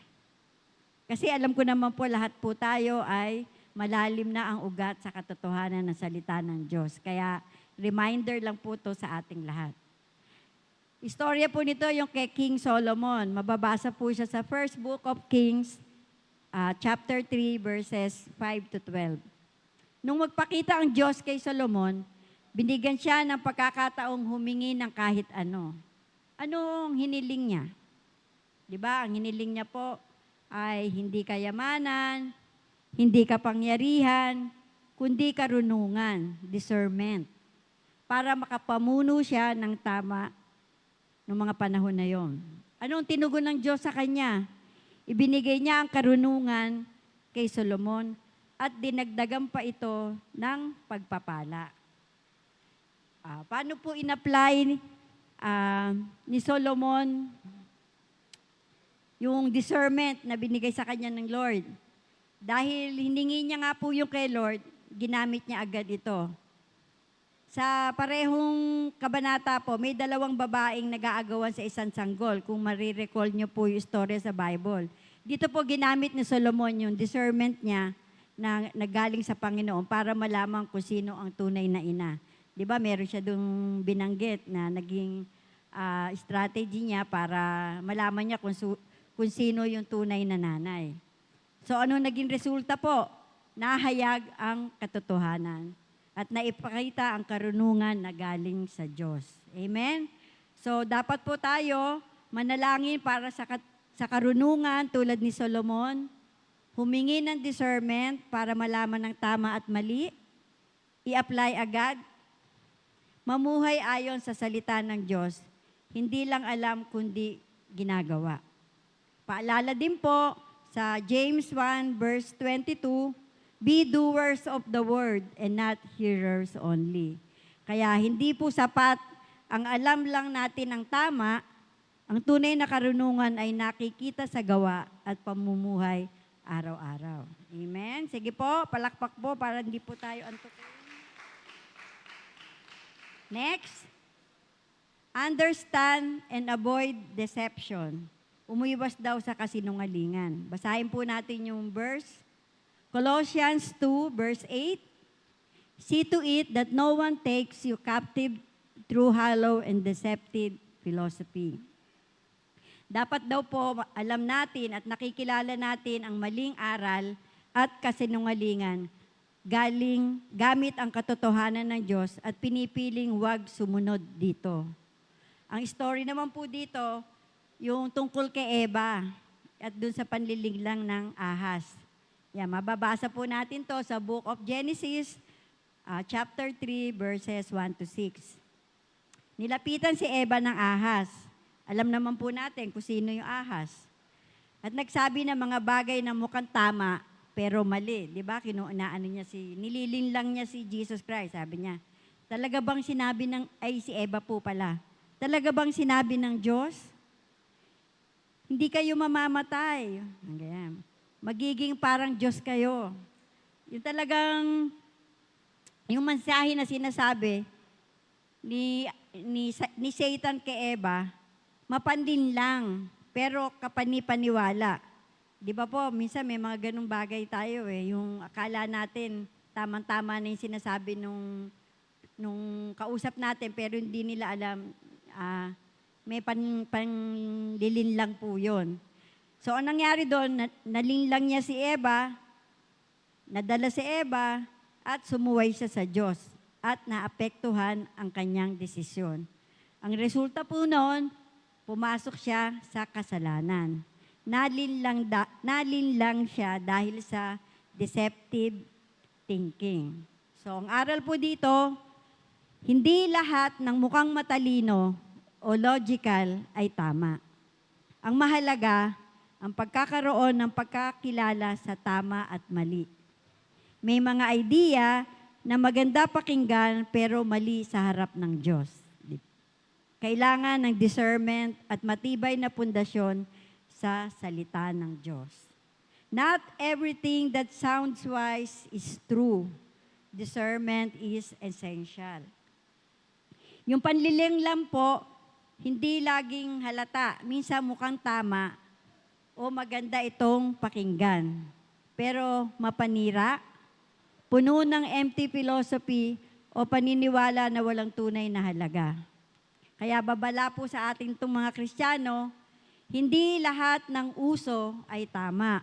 Kasi alam ko naman po lahat po tayo ay malalim na ang ugat sa katotohanan ng salita ng Diyos. Kaya reminder lang po to sa ating lahat. Istorya po nito yung kay King Solomon. Mababasa po siya sa first book of Kings, chapter 3, verses 5 to 12. Nung magpakita ang Diyos kay Solomon, binigyan siya ng pagkakataong humingi ng kahit ano. Anong hiniling niya? Di ba? Ang hiniling niya po ay hindi kayamanan, hindi kapangyarihan, kundi karunungan, discernment, para makapamuno siya ng tama ng mga panahon na yon. Anong tinugon ng Diyos sa kanya? Ibinigay niya ang karunungan kay Solomon at dinagdagan pa ito ng pagpapala. Paano po in-apply ni Solomon yung discernment na binigay sa kanya ng Lord? Dahil hiningi niya nga po yung kay Lord, ginamit niya agad ito. Sa parehong kabanata po, may dalawang babaeng nag-aagawan sa isang sanggol. Kung marirecall niyo po yung story sa Bible. Dito po ginamit ni Solomon yung discernment niya na nagaling sa Panginoon para malaman kung sino ang tunay na ina. Di ba, meron siya dong binanggit na naging strategy niya para malaman niya kung sino yung tunay na nanay. So ano naging resulta po? Nahayag ang katotohanan at naipakita ang karunungan na galing sa Diyos. Amen? So dapat po tayo manalangin para sa karunungan tulad ni Solomon, humingi ng discernment para malaman ng tama at mali, i-apply agad, mamuhay ayon sa salita ng Diyos, hindi lang alam kundi ginagawa. Paalala din po sa James 1 verse 22, be doers of the word and not hearers only. Kaya hindi po sapat ang alam lang natin ang tama, ang tunay na karunungan ay nakikita sa gawa at pamumuhay araw-araw. Amen? Sige po, palakpak po para hindi po tayo antukin. Next, understand and avoid deception. Umiwas daw sa kasinungalingan. Basahin po natin yung verse. Colossians 2 verse 8. See to it that no one takes you captive through hollow and deceptive philosophy. Dapat daw po alam natin at nakikilala natin ang maling aral at kasinungalingan gamit ang katotohanan ng Diyos at pinipiling huwag sumunod dito. Ang story naman po dito, yung tungkol kay Eva at dun sa panliliglang ng ahas. Yan, mababasa po natin to sa Book of Genesis, chapter 3, verses 1 to 6. Nilapitan si Eva ng ahas. Alam naman po natin kung sino yung ahas. At nagsabi ng mga bagay na mukhang tama, pero mali. Di ba? Nililing lang niya si Jesus Christ. Sabi niya, talaga bang sinabi si Eva po pala, talaga bang sinabi ng Diyos? Hindi kayo mamamatay. Ganyan. Magiging parang Diyos kayo. Yung talagang, yung mensahe na sinasabi ni Satan kay Eva, mapandin lang, pero kapanipaniwala. Di ba po, minsan may mga ganung bagay tayo yung akala natin, tamang-tama na yung sinasabi nung kausap natin, pero hindi nila alam, may panlilin lang po yun. So, anong nangyari doon? Nalinlang niya si Eva, nadala si Eva, at sumuway siya sa Diyos, at naapektuhan ang kanyang desisyon. Ang resulta po noon, pumasok siya sa kasalanan. Nalinlang siya dahil sa deceptive thinking. So, ang aral po dito, hindi lahat ng mukhang matalino o logical ay tama. Ang mahalaga, ang pagkakaroon ng pagkakilala sa tama at mali. May mga idea na maganda pakinggan pero mali sa harap ng Diyos. Kailangan ng discernment at matibay na pundasyon sa salita ng Diyos. Not everything that sounds wise is true. Discernment is essential. Yung panliling lang po, hindi laging halata. Minsan mukhang tama o maganda itong pakinggan. Pero mapanira, puno ng empty philosophy o paniniwala na walang tunay na halaga. Kaya babala po sa ating itong mga Kristiyano, hindi lahat ng uso ay tama.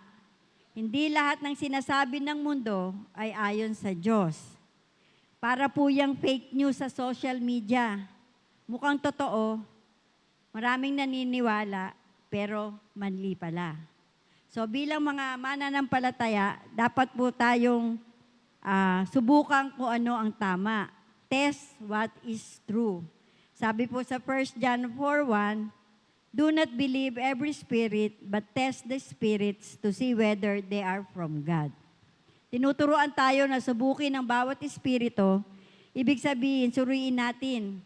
Hindi lahat ng sinasabi ng mundo ay ayon sa Diyos. Para po yung fake news sa social media. Mukhang totoo, maraming naniniwala, pero manli pala. So bilang mga mananampalataya, dapat po tayong subukan kung ano ang tama. Test what is true. Sabi po sa 1 John 4:1, do not believe every spirit, but test the spirits to see whether they are from God. Tinuturuan tayo na subukin ang bawat espiritu. Ibig sabihin, suriin natin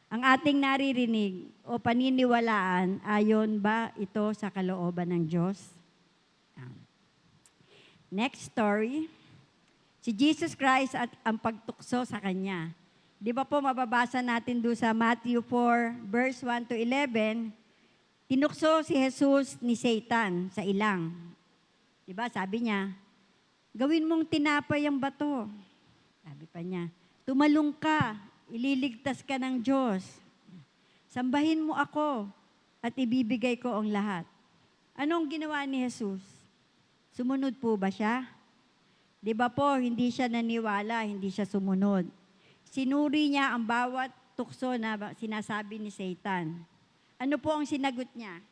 ang ating naririnig o paniniwalaan, ayon ba ito sa kalooban ng Diyos? Next story. Si Jesus Christ at ang pagtukso sa Kanya. Di ba po mababasa natin doon sa Matthew 4, verse 1 to 11, tinukso si Jesus ni Satan sa ilang. Di ba? Sabi niya, gawin mong tinapay ang bato. Sabi pa niya, tumalong ka, ililigtas ka ng Diyos. Sambahin mo ako at ibibigay ko ang lahat. Anong ginawa ni Jesus? Sumunod po ba siya? Di ba po, hindi siya naniwala, hindi siya sumunod. Sinuri niya ang bawat tukso na sinasabi ni Satan. Ano po ang sinagot niya?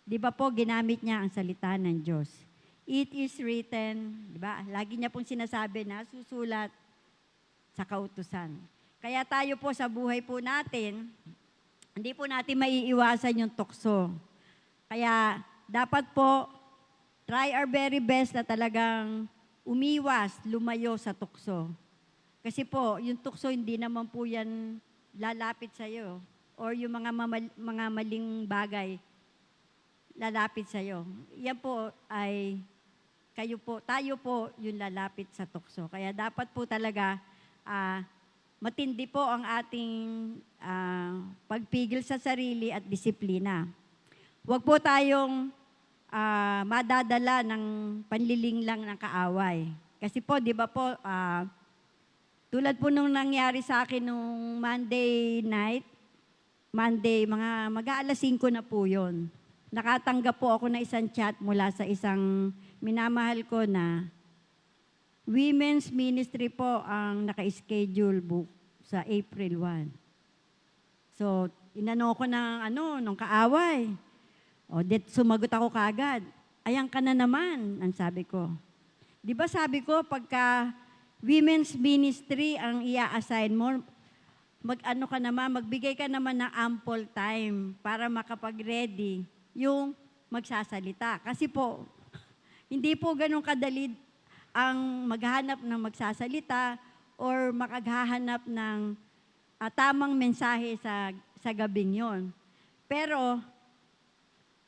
Di ba po, ginamit niya ang salita ng Diyos. It is written, di ba? Lagi niya pong sinasabi na susulat sa kautusan. Kaya tayo po sa buhay po natin, hindi po natin maiiwasan yung tukso. Kaya dapat po, try our very best na talagang umiwas, lumayo sa tukso. Kasi po, yung tukso hindi naman po yan lalapit sa iyo or yung mga maling bagay lalapit sa iyo. Yan po ay tayo po yung lalapit sa tukso. Kaya dapat po talaga matindi po ang ating pagpigil sa sarili at disiplina. Huwag po tayong madadala ng panlilinglang ng kaaway. Kasi po, di ba po, tulad po nung nangyari sa akin nung Monday, mga mag-aalas 5 na po yun. Nakatanggap po ako na isang chat mula sa isang minamahal ko na women's ministry po ang naka-schedule book sa April 1. So, inano ko nung kaaway. Sumagot ako kaagad. Ayan ka na naman, ang sabi ko. Di ba sabi ko, pagka women's ministry ang ia-assign mo, magbigay ka naman ng ample time para makapag-ready yung magsasalita. Kasi po, hindi po ganun kadali ang maghahanap ng magsasalita or makaghahanap ng tamang mensahe sa gabing yon. Pero,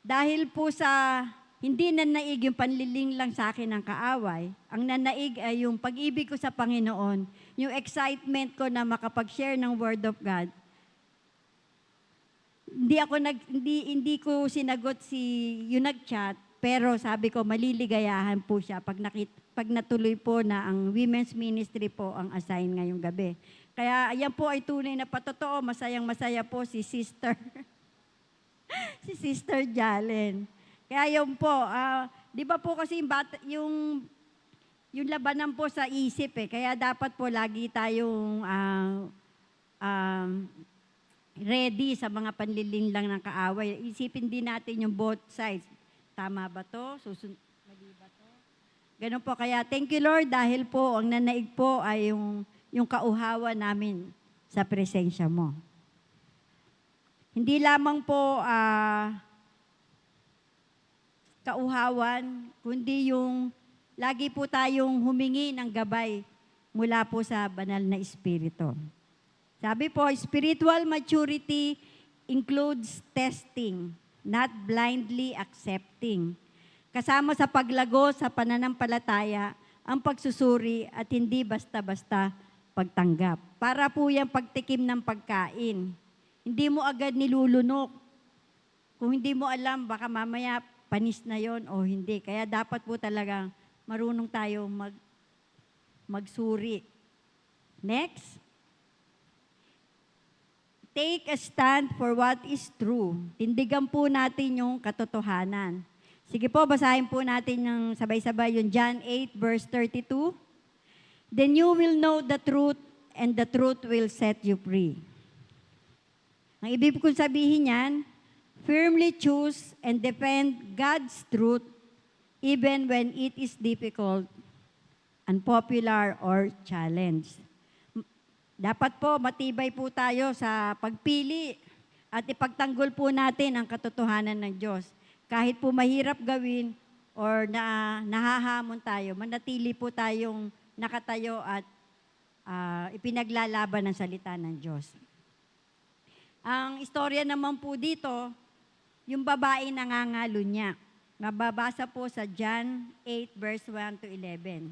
dahil po sa hindi nanaig yung panliling lang sa akin ng kaaway, ang nanaig ay yung pag-ibig ko sa Panginoon, yung excitement ko na makapag-share ng Word of God. Hindi ko sinagot yung nag-chat, pero sabi ko maliligayahan po siya pag natuloy po na ang women's ministry po ang assign ngayong gabi. Kaya ayan po ay tunay na patotoo, masayang-masaya po si Sister si Sister Jalen. Kaya yun po, di ba po kasi yung labanan po sa isip kaya dapat po lagi tayong ready sa mga panliling lang ng kaaway. Isipin din natin yung both sides. Tama ba to? Mali ba to? Ganun po. Kaya thank you Lord dahil po ang nanaig po ay yung kauhawa namin sa presensya mo. Hindi lamang po kauhawan, kundi yung lagi po tayong humingi ng gabay mula po sa banal na Espiritu. Sabi po, spiritual maturity includes testing, not blindly accepting. Kasama sa paglago sa pananampalataya, ang pagsusuri at hindi basta-basta pagtanggap. Para po yung pagtikim ng pagkain. Hindi mo agad nilulunok. Kung hindi mo alam, baka mamaya panis na yon o hindi. Kaya dapat po talagang marunong tayo magsuri. Next. Take a stand for what is true. Tindigan po natin yung katotohanan. Sige po, basahin po natin ng sabay-sabay yung John 8 verse 32. Then you will know the truth and the truth will set you free. Ang ibig kong sabihin yan, firmly choose and defend God's truth even when it is difficult, unpopular, or challenged. Dapat po matibay po tayo sa pagpili at ipagtanggol po natin ang katotohanan ng Diyos. Kahit po mahirap gawin or nahahamon tayo, manatili po tayong nakatayo at ipinaglalaban ng salita ng Diyos. Ang istorya naman po dito, yung babae nangangalo niya. Mababasa po sa John 8 verse 1 to 11.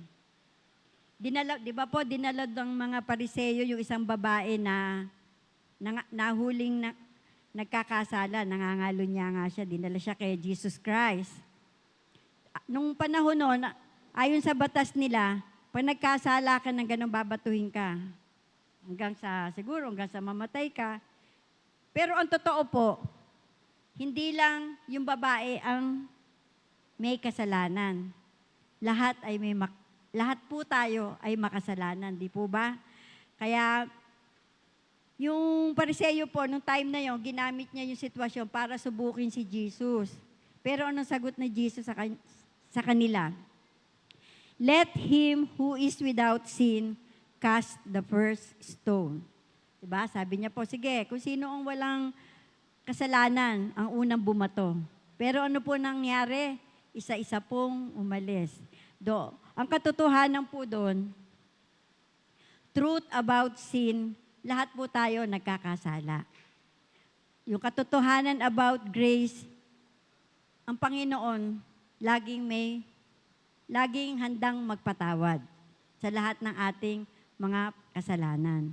Di ba po, dinala ng mga Pariseyo yung isang babae na nahuling nagkakasala, nangangalo niya nga siya, dinala siya kay Jesus Christ. Nung panahon noon, ayon sa batas nila, pag nagkasala ka ng ganun, babatuhin ka. Hanggang sa mamatay ka. Pero ang totoo po, hindi lang yung babae ang may kasalanan. Lahat po tayo ay makasalanan, di po ba? Kaya, yung Pariseyo po, nung time na yon, ginamit niya yung sitwasyon para subukin si Jesus. Pero anong sagot ni Jesus sa kanila? Let him who is without sin cast the first stone. Diba? Sabi niya po, sige, kung sino ang walang kasalanan ang unang bumato. Pero ano po nangyari? Isa-isa pong umalis. Ang katotohanan po doon, truth about sin, lahat po tayo nagkakasala. Yung katotohanan about grace, ang Panginoon laging handang magpatawad sa lahat ng ating mga kasalanan.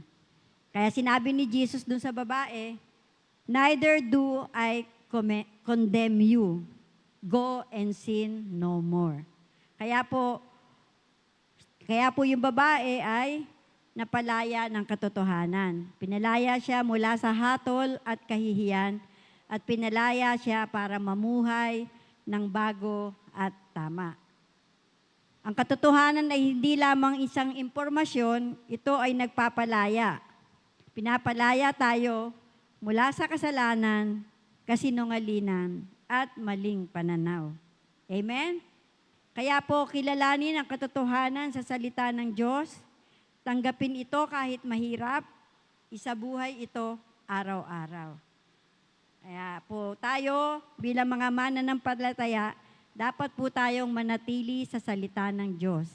Kaya sinabi ni Jesus dun sa babae, neither do I condemn you. Go and sin no more. Kaya po yung babae ay napalaya ng katotohanan. Pinalaya siya mula sa hatol at kahihiyan at pinalaya siya para mamuhay ng bago at tama. Ang katotohanan ay hindi lamang isang impormasyon, ito ay nagpapalaya. Pinapalaya tayo mula sa kasalanan, kasinungalingan, at maling pananaw. Amen? Kaya po, kilalanin ang katotohanan sa salita ng Diyos, tanggapin ito kahit mahirap, isabuhay ito araw-araw. Kaya po tayo, bilang mga mananampalataya, dapat po tayong manatili sa salita ng Diyos.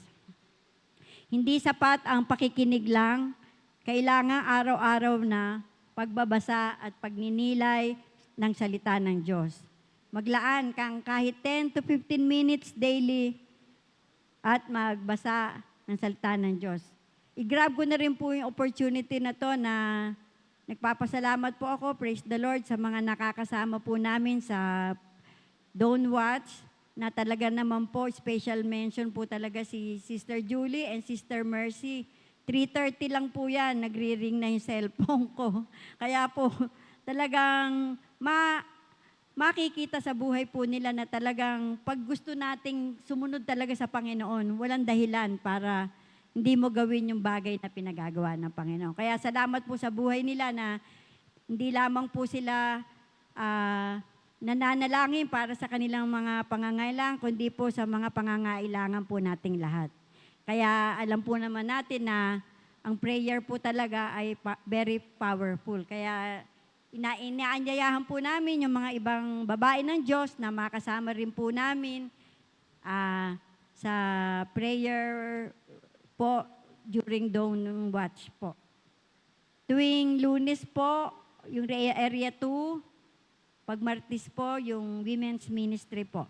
Hindi sapat ang pakikinig lang, kailangan araw-araw na pagbabasa at pagninilay ng salita ng Diyos. Maglaan kang kahit 10 to 15 minutes daily at magbasa ng salita ng Diyos. I-grab ko na rin po yung opportunity na to na nagpapasalamat po ako, praise the Lord, sa mga nakakasama po namin sa Don't Watch, na talaga naman po, special mention po talaga si Sister Julie and Sister Mercy. 3:30 lang po yan, nagri-ring na yung cellphone ko. Kaya po, talagang makikita sa buhay po nila na talagang pag gusto nating sumunod talaga sa Panginoon, walang dahilan para hindi mo gawin yung bagay na pinagagawa ng Panginoon. Kaya salamat po sa buhay nila na hindi lamang po sila nananalangin para sa kanilang mga pangangailangan, kundi po sa mga pangangailangan po nating lahat. Kaya alam po naman natin na ang prayer po talaga ay very powerful. Kaya inaanyayahan po namin yung mga ibang babae ng Diyos na makasama rin po namin sa prayer po during Dawn Watch po. Tuwing Lunes po, yung Area 2, pag Martes po, yung Women's Ministry po.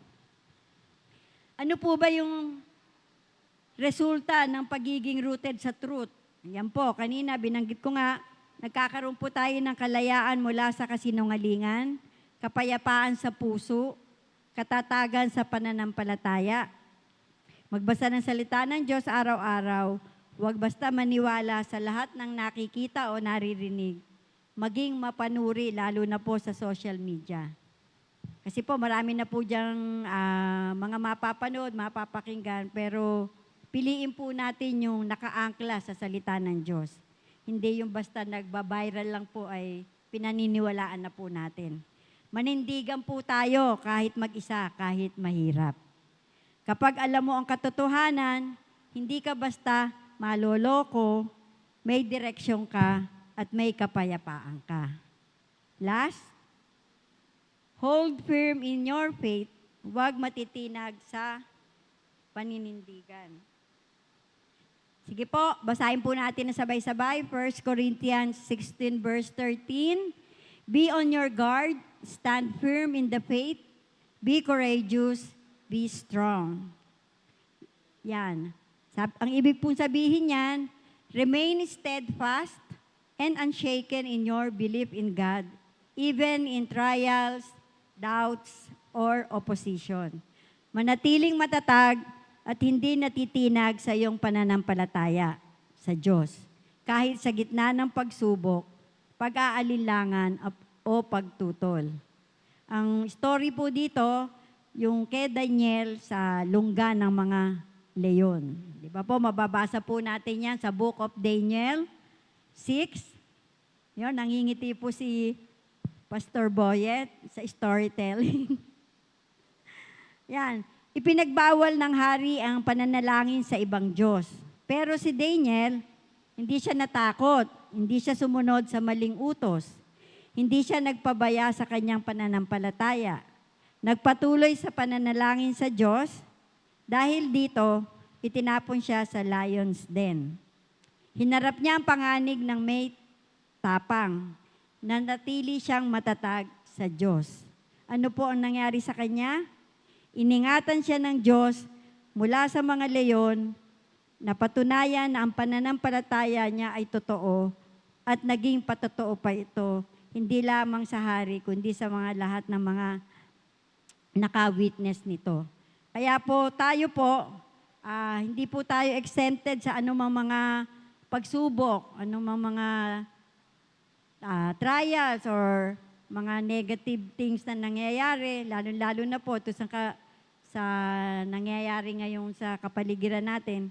Ano po ba yung resulta ng pagiging rooted sa truth? Yan po, kanina binanggit ko nga, nagkakaroon po tayo ng kalayaan mula sa kasinungalingan, kapayapaan sa puso, katatagan sa pananampalataya. Magbasa ng salita ng Diyos araw-araw, huwag basta maniwala sa lahat ng nakikita o naririnig. Maging mapanuri, lalo na po sa social media. Kasi po marami na po diyang mga mapapanood, mapapakinggan, pero piliin po natin yung nakaangkla sa salita ng Diyos. Hindi yung basta nagba-viral lang po ay pinaniniwalaan na po natin. Manindigan po tayo kahit mag-isa, kahit mahirap. Kapag alam mo ang katotohanan, hindi ka basta maloloko, may direksyon ka, at may kapayapaan ka. Last, hold firm in your faith, huwag matitinag sa paninindigan. Sige po, basahin po natin na sabay-sabay. 1 Corinthians 16 verse 13. Be on your guard, stand firm in the faith, be courageous, be strong. Yan. Ang ibig pong sabihin yan, remain steadfast and unshaken in your belief in God, even in trials, doubts, or opposition. Manatiling matatag at hindi natitinag sa iyong pananampalataya sa Diyos, kahit sa gitna ng pagsubok, pag-aalinlangan o pagtutol. Ang story po dito, yung kay Daniel sa lungga ng mga leon. Di ba po, mababasa po natin yan sa Book of Daniel 6. Yun, nangingiti po si Pastor Boyet sa storytelling. Yan. Ipinagbawal ng hari ang pananalangin sa ibang Diyos. Pero si Daniel, hindi siya natakot. Hindi siya sumunod sa maling utos. Hindi siya nagpabaya sa kanyang pananampalataya. Nagpatuloy sa pananalangin sa Diyos. Dahil dito, itinapon siya sa lion's den. Hinarap niya ang panganib ng may tapang. Nanatili siyang matatag sa Diyos. Ano po ang nangyari sa kanya? Iningatan siya ng Diyos mula sa mga leyon, napatunayan na ang pananampalataya niya ay totoo at naging patotoo pa ito, hindi lamang sa hari, kundi sa mga lahat ng mga naka-witness nito. Kaya po tayo po, hindi po tayo exempted sa anumang mga pagsubok, anumang mga trials or mga negative things na nangyayari, lalo-lalo na po ito sa nangyayari ngayon sa kapaligiran natin,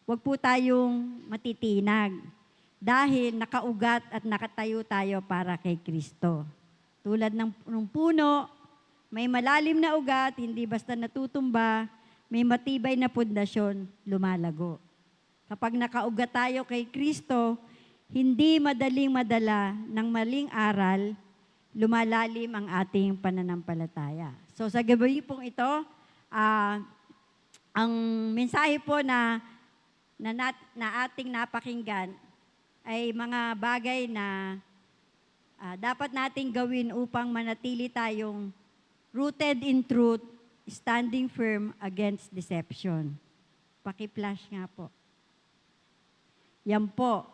huwag po tayong matitinag dahil nakaugat at nakatayo tayo para kay Kristo. Tulad ng puno, may malalim na ugat, hindi basta natutumba, may matibay na pundasyon, lumalago. Kapag nakaugat tayo kay Kristo, hindi madaling madala ng maling aral, lumalalim ang ating pananampalataya. So sa gabi pong ito, ang mensahe po na ating napakinggan ay mga bagay na dapat nating gawin upang manatili tayong rooted in truth, standing firm against deception. Paki-flash nga po. Yan po.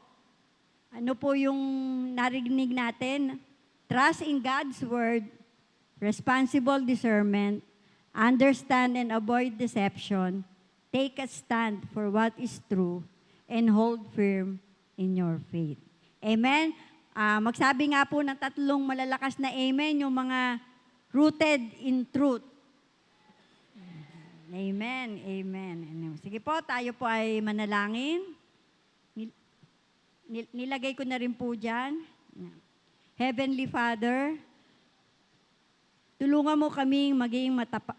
Ano po yung narinig natin? Trust in God's word, responsible discernment, understand and avoid deception, take a stand for what is true, and hold firm in your faith. Amen? Magsabi nga po ng 3 malalakas na amen, yung mga rooted in truth. Amen, amen. Sige po, tayo po ay manalangin. Nilagay ko na rin po dyan. Heavenly Father, tulungan mo kaming maging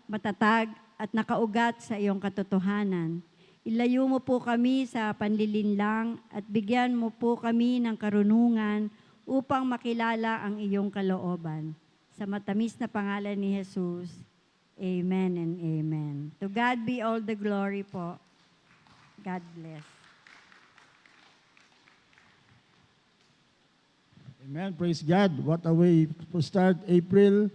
matatag at nakaugat sa iyong katotohanan. Ilayo mo po kami sa panlilinlang at bigyan mo po kami ng karunungan upang makilala ang iyong kalooban. Sa matamis na pangalan ni Jesus, amen and amen. To God be all the glory po. God bless. Amen. Praise God. What a way to start April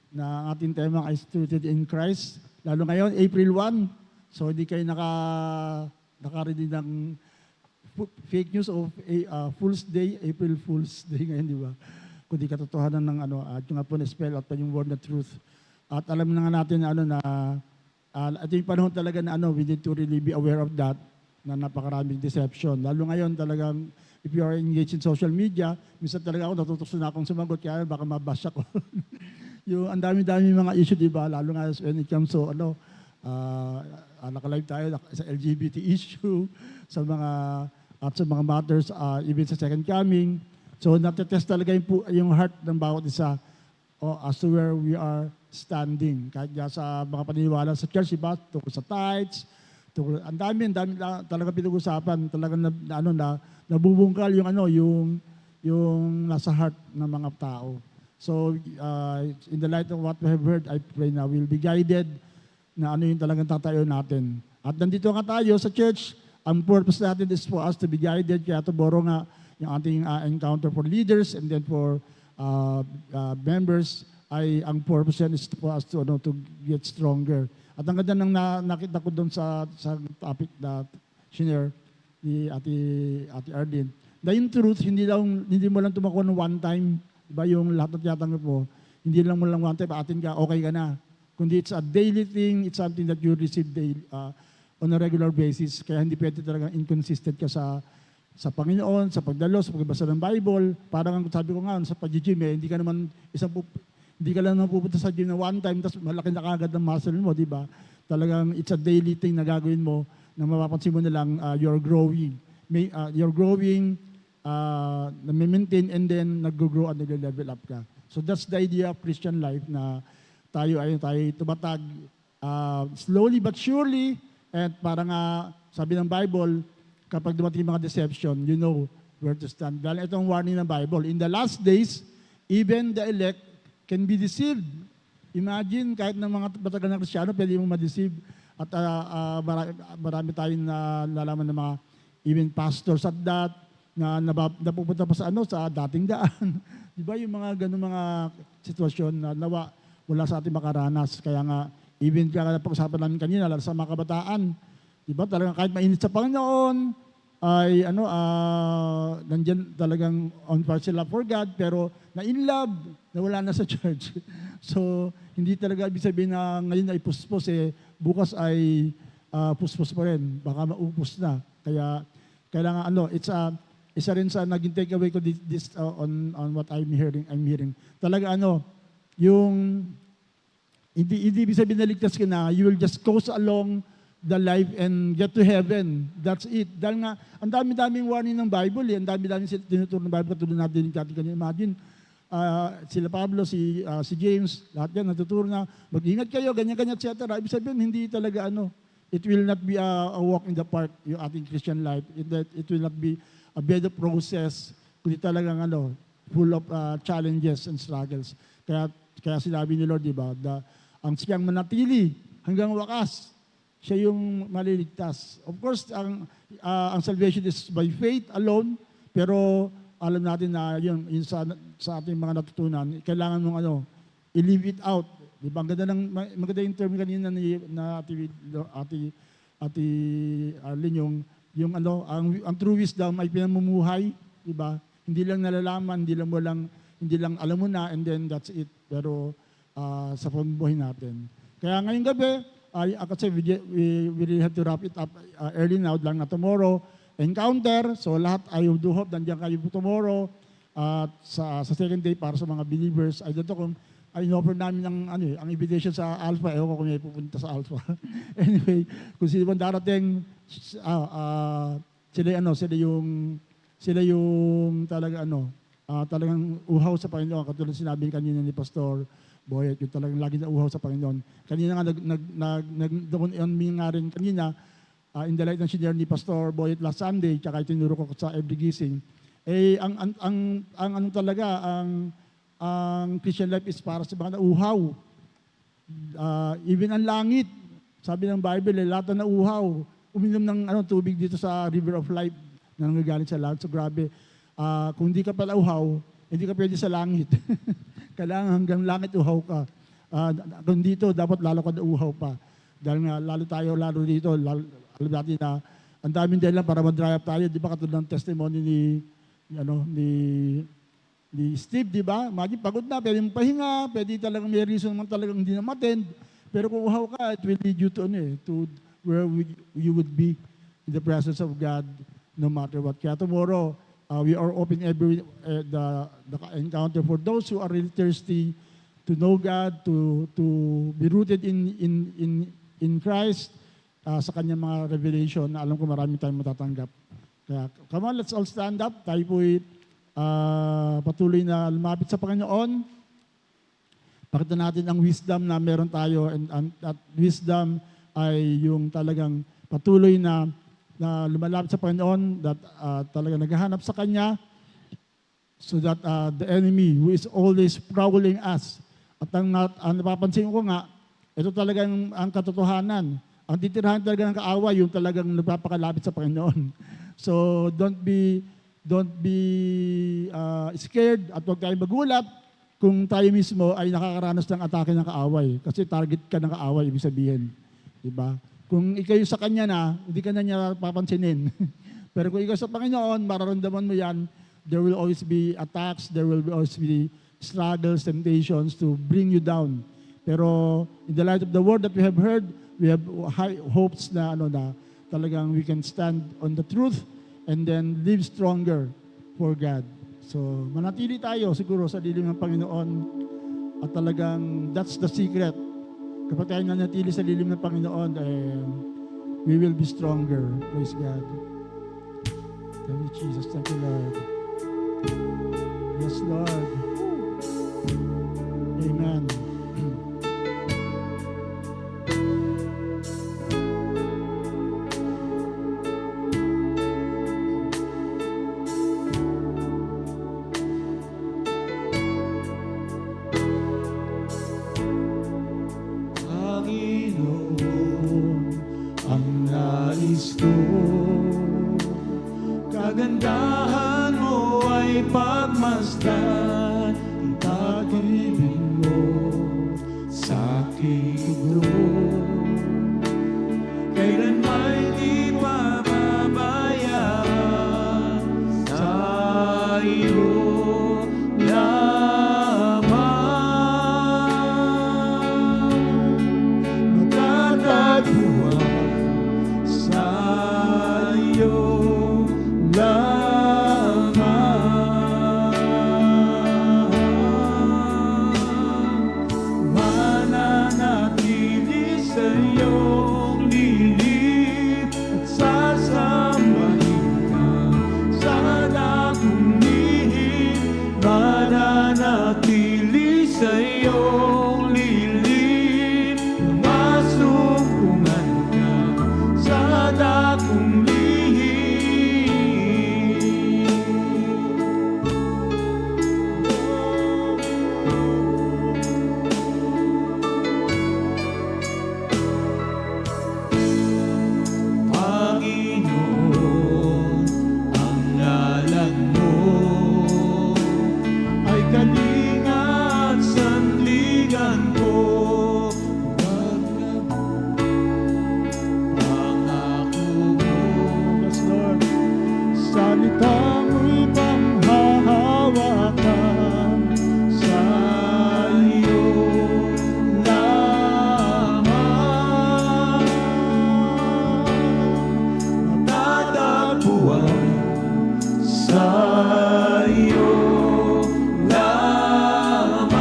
na ang ating tema ay Rooted in Christ. Lalo ngayon, April 1. So hindi kayo nakarinig ng fake news of Fool's Day, April Fool's Day ngayon, di ba? Kundi katotohanan ng at yung nga po na-spell out pa yung word na truth. At alam na nga natin na ito yung panahon talaga na we need to really be aware of that, na napakaraming deception. Lalo ngayon talagang, if you are engaged in social media, minsan talaga ako natutukso na akong sumagot, kaya baka mabash ako. Yung ang dami-dami mga issue, di ba? Lalo nga when it comes to nakalive tayo sa LGBT issue, sa mga matters, even sa second coming. So natetest talaga yung heart ng bawat isa as to where we are standing. Kahit sa mga paniniwala sa church, iba, tungkol sa tithes, ang dami talaga pinag-usapan, talaga nabubungkal yung nasa heart ng mga tao. So, in the light of what we have heard, I pray na we'll be guided na yung talagang tatayo natin. At nandito nga tayo sa church, ang purpose natin is for us to be guided, kaya to borrow nga yung ating encounter for leaders and then for members, ay ang purpose yan is for us to get stronger. At ang ganda ng nakita ko doon sa topic na shinare ni Ate Arlene, na yung truth, hindi mo lang tumakuha ng one time, diba yung lahat ng tinatanggap mo, hindi lang mo lang one time, atin ka, okay ka na. Kundi it's a daily thing, it's something that you receive daily, on a regular basis, kaya hindi pwede talagang inconsistent ka sa Panginoon, sa pagdalo, sa pagbasa ng Bible. Parang sabi ko nga, sa pag-gym, hindi ka lang pupunta sa gym na one time, tapos malaki na kagad ng muscle mo, di ba? Talagang it's a daily thing na gagawin mo, na mapapansin mo na lang you're growing. You're growing, na-maintain, and then nag-grow at nag-level up ka. So that's the idea of Christian life, na tayo tumatag slowly but surely, at parang sabi ng Bible, kapag dumating mga deception, you know where to stand. Dahil itong warning ng Bible, in the last days, even the elect can be deceived. Imagine, kahit ng mga matagal na Kristiyano, pwede mong ma-deceive. At marami tayong nalaman ng mga even pastors at that, na napupunta pa sa sa dating daan. Di ba yung mga ganun mga sitwasyon na wala sa ating makaranas. Kaya nga, even kaya pag-usapan namin kanina, lalo sa mga kabataan, di ba talagang kahit mainit sa Panginoon, ay nandyan talagang on fire sila for God, pero na-in love, nawala na sa church. So, hindi talaga ibig sabihin na ngayon ay puspos, bukas ay puspos pa rin. Baka maupos na. Kaya, kailangan isa rin sa naging takeaway ko on what I'm hearing. Talaga yung hindi ibig sabihin na ligtas ka na, you will just coast along the life and get to heaven. That's it. Dahil nga, ang dami-daming warning ng Bible, ang dami-daming tinuturo ng Bible, katulad natin yung dati kanina. Imagine, sila Pablo, si James, lahat yan, natuturo na, mag-ingat kayo, ganyan-ganyan, etc. Ibig sabihin, hindi talaga it will not be a walk in the park, yung ating Christian life. It will not be a bed of roses, kundi talagang full of challenges and struggles. Kaya sinabi ni Lord, di ba, ang siyang manatili hanggang wakas, siya yung maliligtas. Of course, ang salvation is by faith alone, pero alam natin na yun sa ating mga natutunan, kailangan mong i-live it out. Di ba? Maganda yung term kanina na Ate Arlene, yung ang true wisdom ay pinamumuhay, di ba? Hindi lang nalalaman, hindi lang alam mo na, and then that's it. Pero sa pamumuhay natin. Kaya ngayong gabi, kasi we really have to wrap it up early now, lang na tomorrow. Encounter, so lahat I do hope nandiyan kayo tomorrow at sa second day para sa mga believers. I don't know kung in-offer namin ang invitation sa Alpha. Ewan ko kung may pupunta sa Alpha. Anyway, kung sino man darating, sila yung talagang uhaw sa Panginoon. Katulad sinabi kanina ni Pastor Boyet, yung talagang lagi na uhaw sa Panginoon. Kanina nga, doon nga rin kanina, in the light ng senior ni Pastor Boyet last Sunday, tsaka itinuro ko sa every gising, ang Christian life is para sa mga nauhaw. Even ang langit, sabi ng Bible, lahat na nauhaw, uminom ng tubig dito sa River of Life na nanggagaling sa langit. So grabe, kung hindi ka pala uhaw, hindi ka pwede sa langit. Kailangan hanggang langit uhaw ka. Kung dito, dapat lalo ka na uhaw pa. Dahil nga, lalo dito, alam natin na ang daming dahilan para mag-dry up tayo. Di ba katulad ng testimony ni Steve, di ba? Imagine, pagod na, pwede mong pahinga, pwede talagang may reason man talagang hindi na matend. Pero kung uhaw ka, it will lead you to where you would be in the presence of God no matter what. Kaya tomorrow, we are open the encounter for those who are really thirsty to know God, to be rooted in Christ, sa kanyang mga revelation na alam ko marami tayong matatanggap. Kaya, come on, let's all stand up. Tayo po'y patuloy na lumapit sa Panginoon. Pakita natin ang wisdom na meron tayo, and that wisdom ay yung talagang patuloy na lumalapit sa Panginoon, that talagang naghahanap sa Kanya, so that the enemy who is always prowling us, at ang napapansin ko nga, ito talagang ang katotohanan. Ang titirahan talaga ng kaaway, yung talagang nagpapakalapit sa Panginoon. So don't be scared at huwag tayong magulat kung tayo mismo ay nakakaranas ng atake ng kaaway. Kasi target ka ng kaaway, ibig sabihin. Diba? Kung ikaw sa Kanya na, hindi ka na niya papansinin. Pero kung ikaw sa Panginoon, mararamdaman mo yan, there will always be attacks, there will always be struggles, temptations to bring you down. Pero in the light of the word that we have heard, we have high hopes na talagang we can stand on the truth and then live stronger for God. So, manatili tayo siguro sa dilim ng Panginoon at talagang that's the secret. Kapag tayo nanatili sa dilim ng Panginoon, we will be stronger. Praise God. Thank you, Jesus. Thank you, Lord. Yes, Lord. Amen. ko'y pagmasdan ang pag-ibig mo sa aking puso. Kailan may di pababayaan sa iyo lamang. Magtatagpuan sa iyo lamang. Mananatili sa iyong lilip at sasambahin ka sa dakong lihim. Mananatili sa iyong lilip na masumpungan ka sa dakong lihim. Panginoon, ang ngalan mo ay kalinga at sandigan ko. Pangako mo, yes Lord, salita mo'y panghahawakan sa iyo lamang. Matatagpuan sa iyo lamang.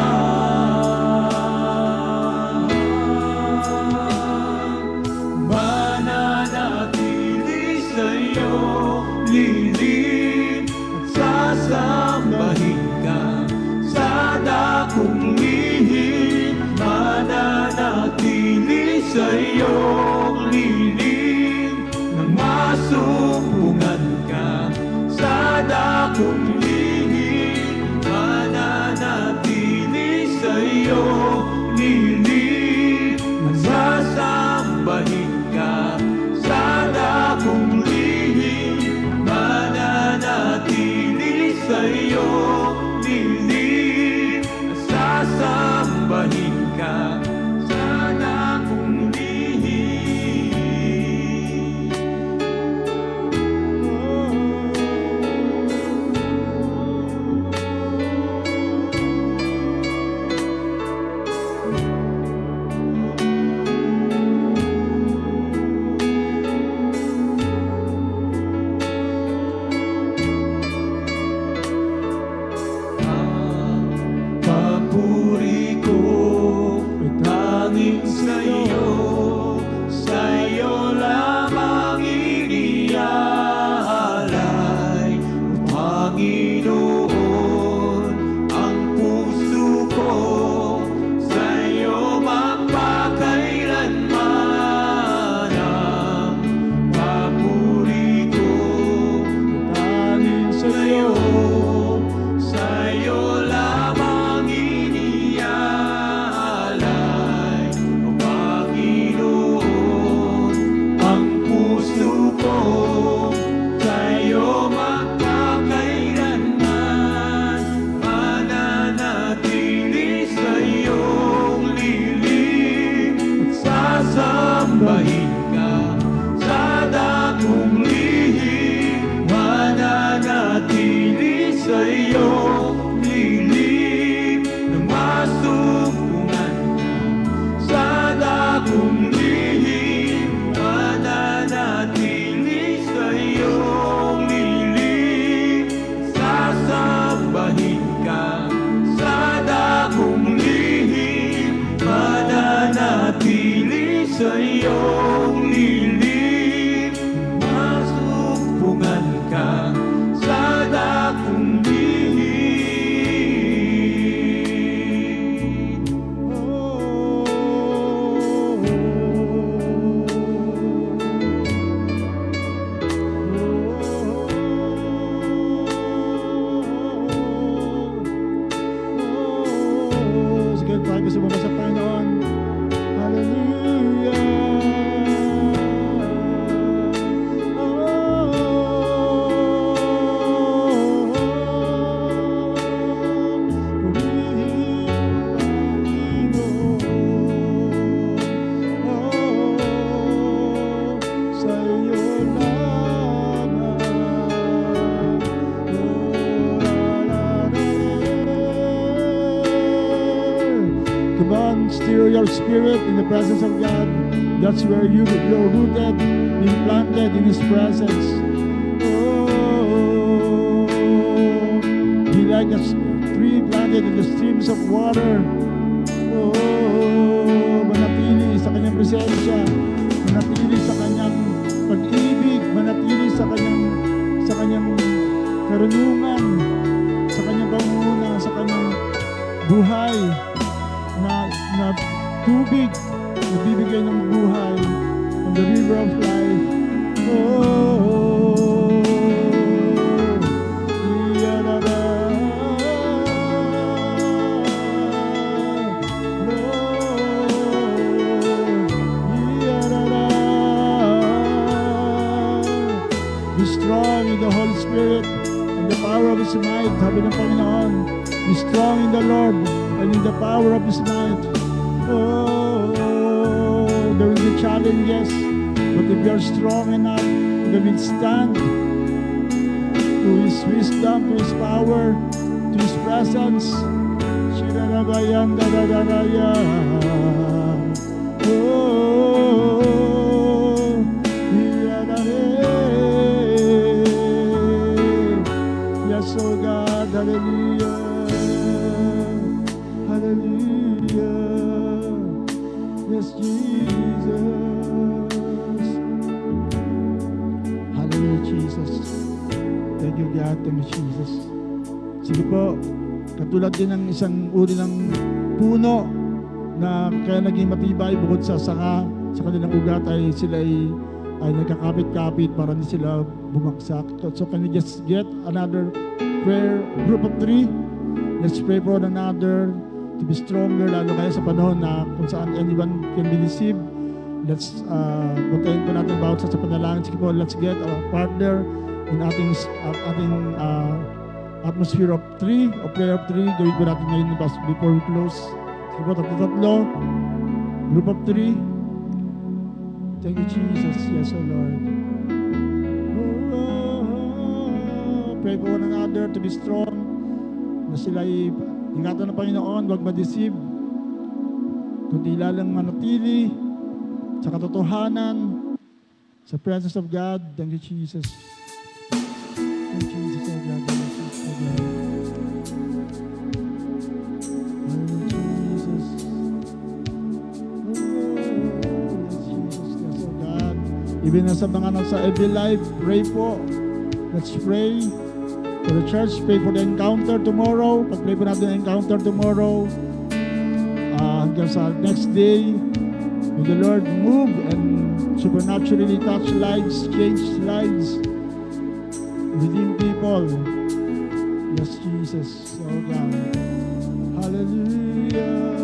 Mananatili sa iyo lilip at sasambahin ka sa dakong lihim. Mananatili sa iyong lilip nang masumpungan ka sa dakong lihim. Mananatili sa iyong lilip at sasambahin ka sa dakong lihim. Mananatili sa iyong lilip at sasambahin ka sa dakong lihim. Papuri ko ay tanging sa iyo lamang iniaalay. Panginoon, ang puso ko sa iyo magpakailanman. Ang papuri ko ay tanging sa iyo lamang iniaalay. O Panginoon, ang puso ko sa iyo magkakailanman. stir your spirit in the presence of God. That's where you're rooted, implanted in His presence. Oh, be like a tree planted in the streams of water. Oh, manatili sa kanyang presensya, manatili sa kanyang pag-ibig, manatili sa kanyang karunungan, sa kanyang pangunguna, sa kanyang buhay na tubig na bibigay ng buhay from the river of life. Oh, iyarara. Be strong in the Holy Spirit and the power of His might. Sabi ng Panginoon, be strong in the Lord and in the power of His might. Oh, there will be challenges, but if you are strong enough, you can withstand to His wisdom, to His power, to His presence. Shirarabayan darararaya. Oh, yes, oh God, hallelujah, hallelujah, yes, Jesus, hallelujah, Jesus, thank you God, thank you Jesus. Sige po, katulad din ng isang uri ng puno na kaya naging matibay bukod sa sanga, sa kanilang ugat ay sila ay nagkakapit-kapit para hindi sila bumagsak. So can we just get another prayer group of 3? Let's pray for one another to be stronger, lalo kaya sa panahon na kung saan anyone can be deceived. Let's puntahin po natin bawat sa panalangin. Sige po, let's get a partner in ating atmosphere of 3, or prayer of 3. Gawin po natin ngayon before we close. Sige po, tatlo. Group of 3. Thank you, Jesus. Yes, O Lord. Oh, pray for one another to be strong. Na sila ay ingatan ng Panginoon, huwag ma-deceive. Kundi lalang manatili sa katotohanan, sa presence of God. Thank you, Jesus. Thank you, Jesus, O God. Thank you, Jesus, O God. Thank you, Jesus. Even sa mga nasa every life, pray po. Let's pray for the church. Pray for the encounter tomorrow. Pag-pray po natin ang encounter tomorrow. Hanggang sa next day, may the Lord move and supernaturally touch lives, change lives, redeem people. Yes, Jesus. Oh God. Hallelujah.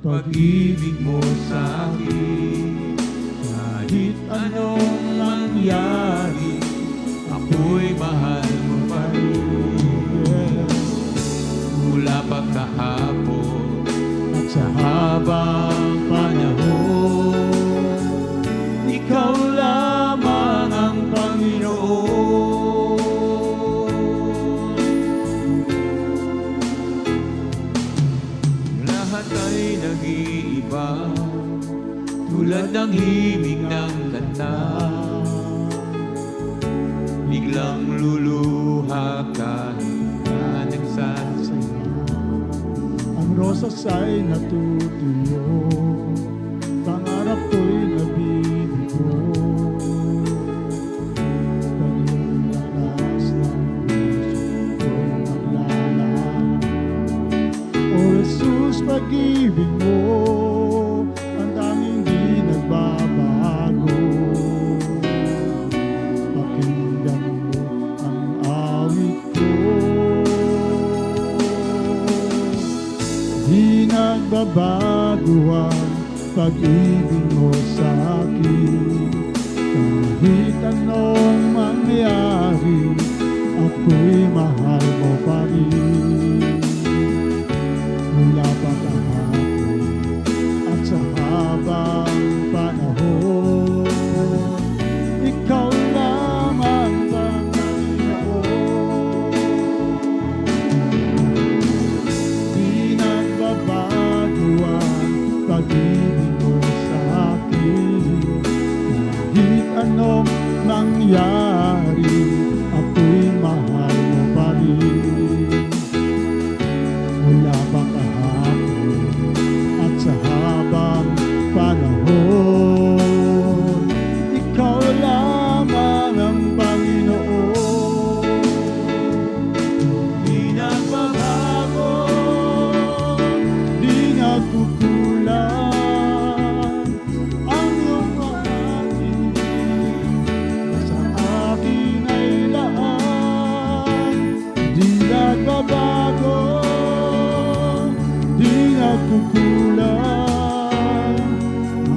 Pag-ibig mo sa akin, kahit anong mangyari, ako ako'y mahal mo pa rin. Mula pagkahapon At sa habang panahon, ikaw lamang ang Panginoon. Lahat ay nag-iiba, tulad ng himig ng kanta. Biglang luluha kahit na nagsasaya. ang rosas ay natutuyo, pangarap ko'y nabibigo. Kanyang lakas ng puso ko'y naglalaan. O Jesus, pag-ibig mo, ang tanging di nagbabago. Pakinggan mo ang awit ko. Di nagbabago ang pag-ibig mo sa akin. Kahit anong mangyari, ako'y mahal mo pa rin. Mula pa kahapon at sa habang panahon, ikaw lamang Panginoon. Di nagbabago ang pag-ibig mo sa akin. Kahit anong mangyari, ako'y mahal mo pa rin. Mula pa kahapon at sa habang panahon, ikaw lamang ang Panginoon. Di nagbabago, di nagkukulang ang iyong pag-ibig. Sa akin ay laan, di nagbabago, di nagkukulang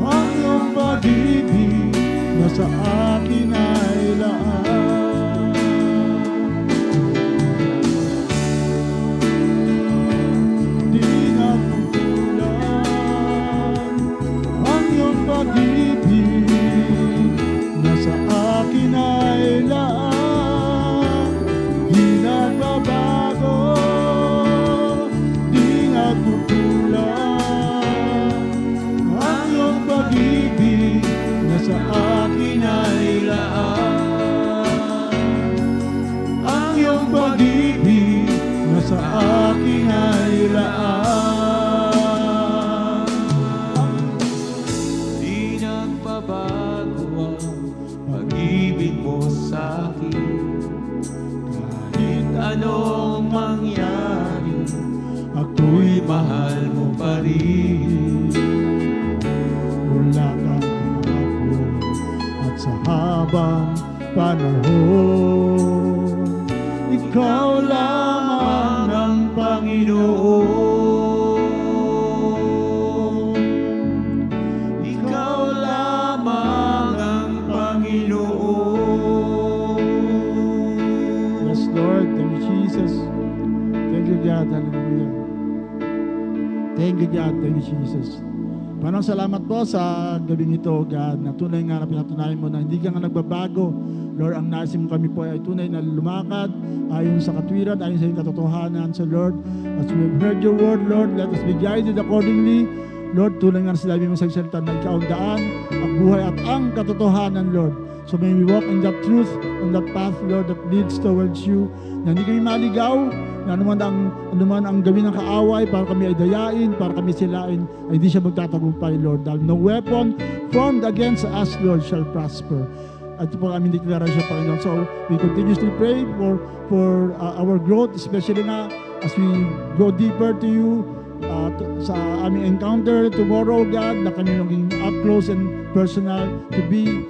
ang iyong pag-ibig na sa akin ay laan. Di nagkukulang ang iyong pag-ibig na sa akin ay laan. Di nagbabago, di nagkukulang ang iyong pag-ibig na sa akin ay laan. Ang iyong pag-ibig na sa akin ay laan. Di nagbabago ang pag-ibig mo sa akin. Kahit anong mangyari, ako'y mahal mo pa rin. Mula kahapon at sa habang panahon, ikaw lamang ang Panginoon. Ikaw lamang ang Panginoon. Yes, Lord. Thank you, Jesus. Thank you, God. Hallelujah. Thank you, God. Thank you, Jesus. Parang salamat po sa gabing ito, God, na tunay nga na pinatunayan mo na hindi ka nga nagbabago. Lord, ang nais mo kami po ay tunay na lumakad ayon sa katwiran, ayon sa iyong katotohanan. So Lord, as we have heard your word, Lord, let us be guided accordingly. Lord, tunay nga na sinabi mo sa salita na ikaw ang daan, ang buhay at ang katotohanan, Lord. So may we walk in that truth, on that path, Lord, that leads towards you. Na hindi kami maligaw, na anuman ang gawin ng kaaway para kami ay dayain, para kami silain, ay hindi siya magtatagumpay, Lord. Dahil no weapon formed against us, Lord, shall prosper. At ito po ang aming deklarasyon, Panginoon. So we continuously pray for our growth, especially na as we go deeper to you, sa aming encounter tomorrow, God, na kami maging up close and personal to be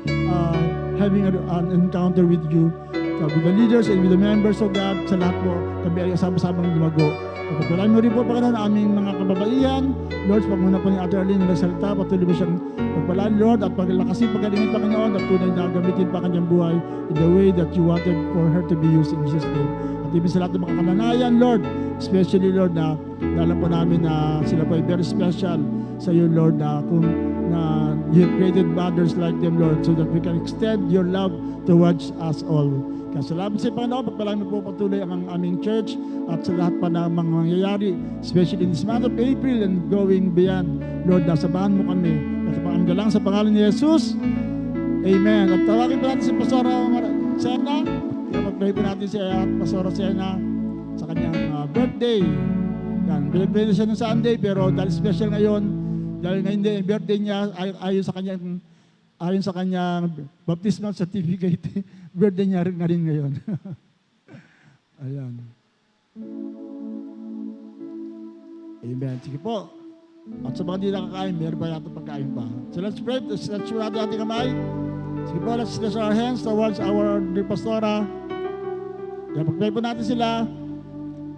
having an encounter with you, with the leaders and with the members of God. Sa lahat po, kami ay sama-samang lumago Pagpalain mo rin po, Panginoon, ang aming mga kababaihan. Lord, pagmuna po ni Ate Arlene na salita, patuloy mo siyang pagpalaan, Lord, at paglakasin, pagalingin, Panginoon, at tunay na gamitin pa kanyang buhay in the way that you wanted for her to be used in Jesus' name. At ibig sa lahat ng mga kananayan, Lord, especially, Lord, na alam po namin na sila po ay very special sa iyo, Lord, na kung na you have created others like them, Lord, so that we can extend your love towards us all. Kaya salamat sa Panginoon, pagpalain mo po patuloy ang aming church at sa lahat pa ng mga mangyayari, especially in this month of April and going beyond. Lord, nasabahan mo kami. At pakiramdam sa pangalan ni Jesus. Amen. At tawagin po natin si Pastora Sena. Pag-pray po natin si Pastora Sena sa kanyang birthday. Yan, pinag-pray siya ng Sunday, pero dahil special ngayon, dahil ngayon din yung birthday niya, ayon sa kanyang baptismal certificate, birthday niya rin ngayon. Ayan. Amen. Sige po. At sa mga hindi nakakain, meron ba natin pagkain pa? So let's pray. Let's show natin ating kamay. Sige po, let's stretch our hands towards our dear Pastora. Yan, pag-pray po natin sila.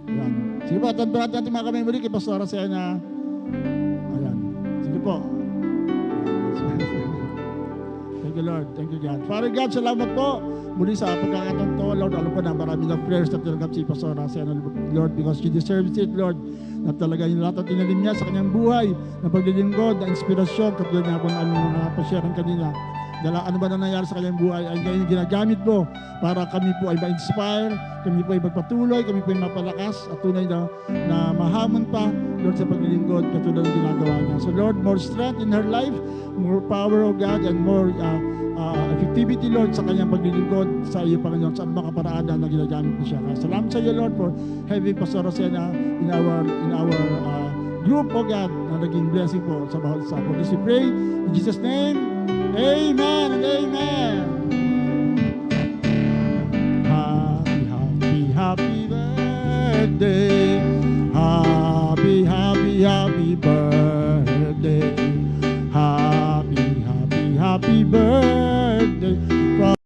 Ayan. Sige po, tanto natin ating mga kamay muli kay Pastora Sena. Ayan. Sige po. Thank you, Lord. Thank you, God. Father God, salamat po muli sa pagkakataon to, Lord. Alam ko na marami ng prayers na tinanggap si Pastora Sena, Lord, because she deserves it, Lord. Na talaga yung lahat ng tinalim niya sa kanyang buhay, na paglilingkod, na inspirasyon, katulad nga po ng aming mga pasyaran kanina. Dahil ano ba na nangyari sa kanyang buhay ay ngayon ginagamit mo para kami po ay ma-inspire, kami po ay magpatuloy, kami po ay mapalakas at tunay na mahamon pa, Lord, sa paglilingkod katulad ng ginagawa niya. So Lord, more strength in her life, more power, O God, and more effectivity, Lord, sa kanyang paglilingkod sa iyo, Panginoon, sa mga paraan na ginagamit mo siya. Kaya salamat sa iyo, Lord, for having Pastor Rosena in our group, O God, na naging blessing po sa bawat isa. For this we pray, in Jesus' name, Amen and Amen.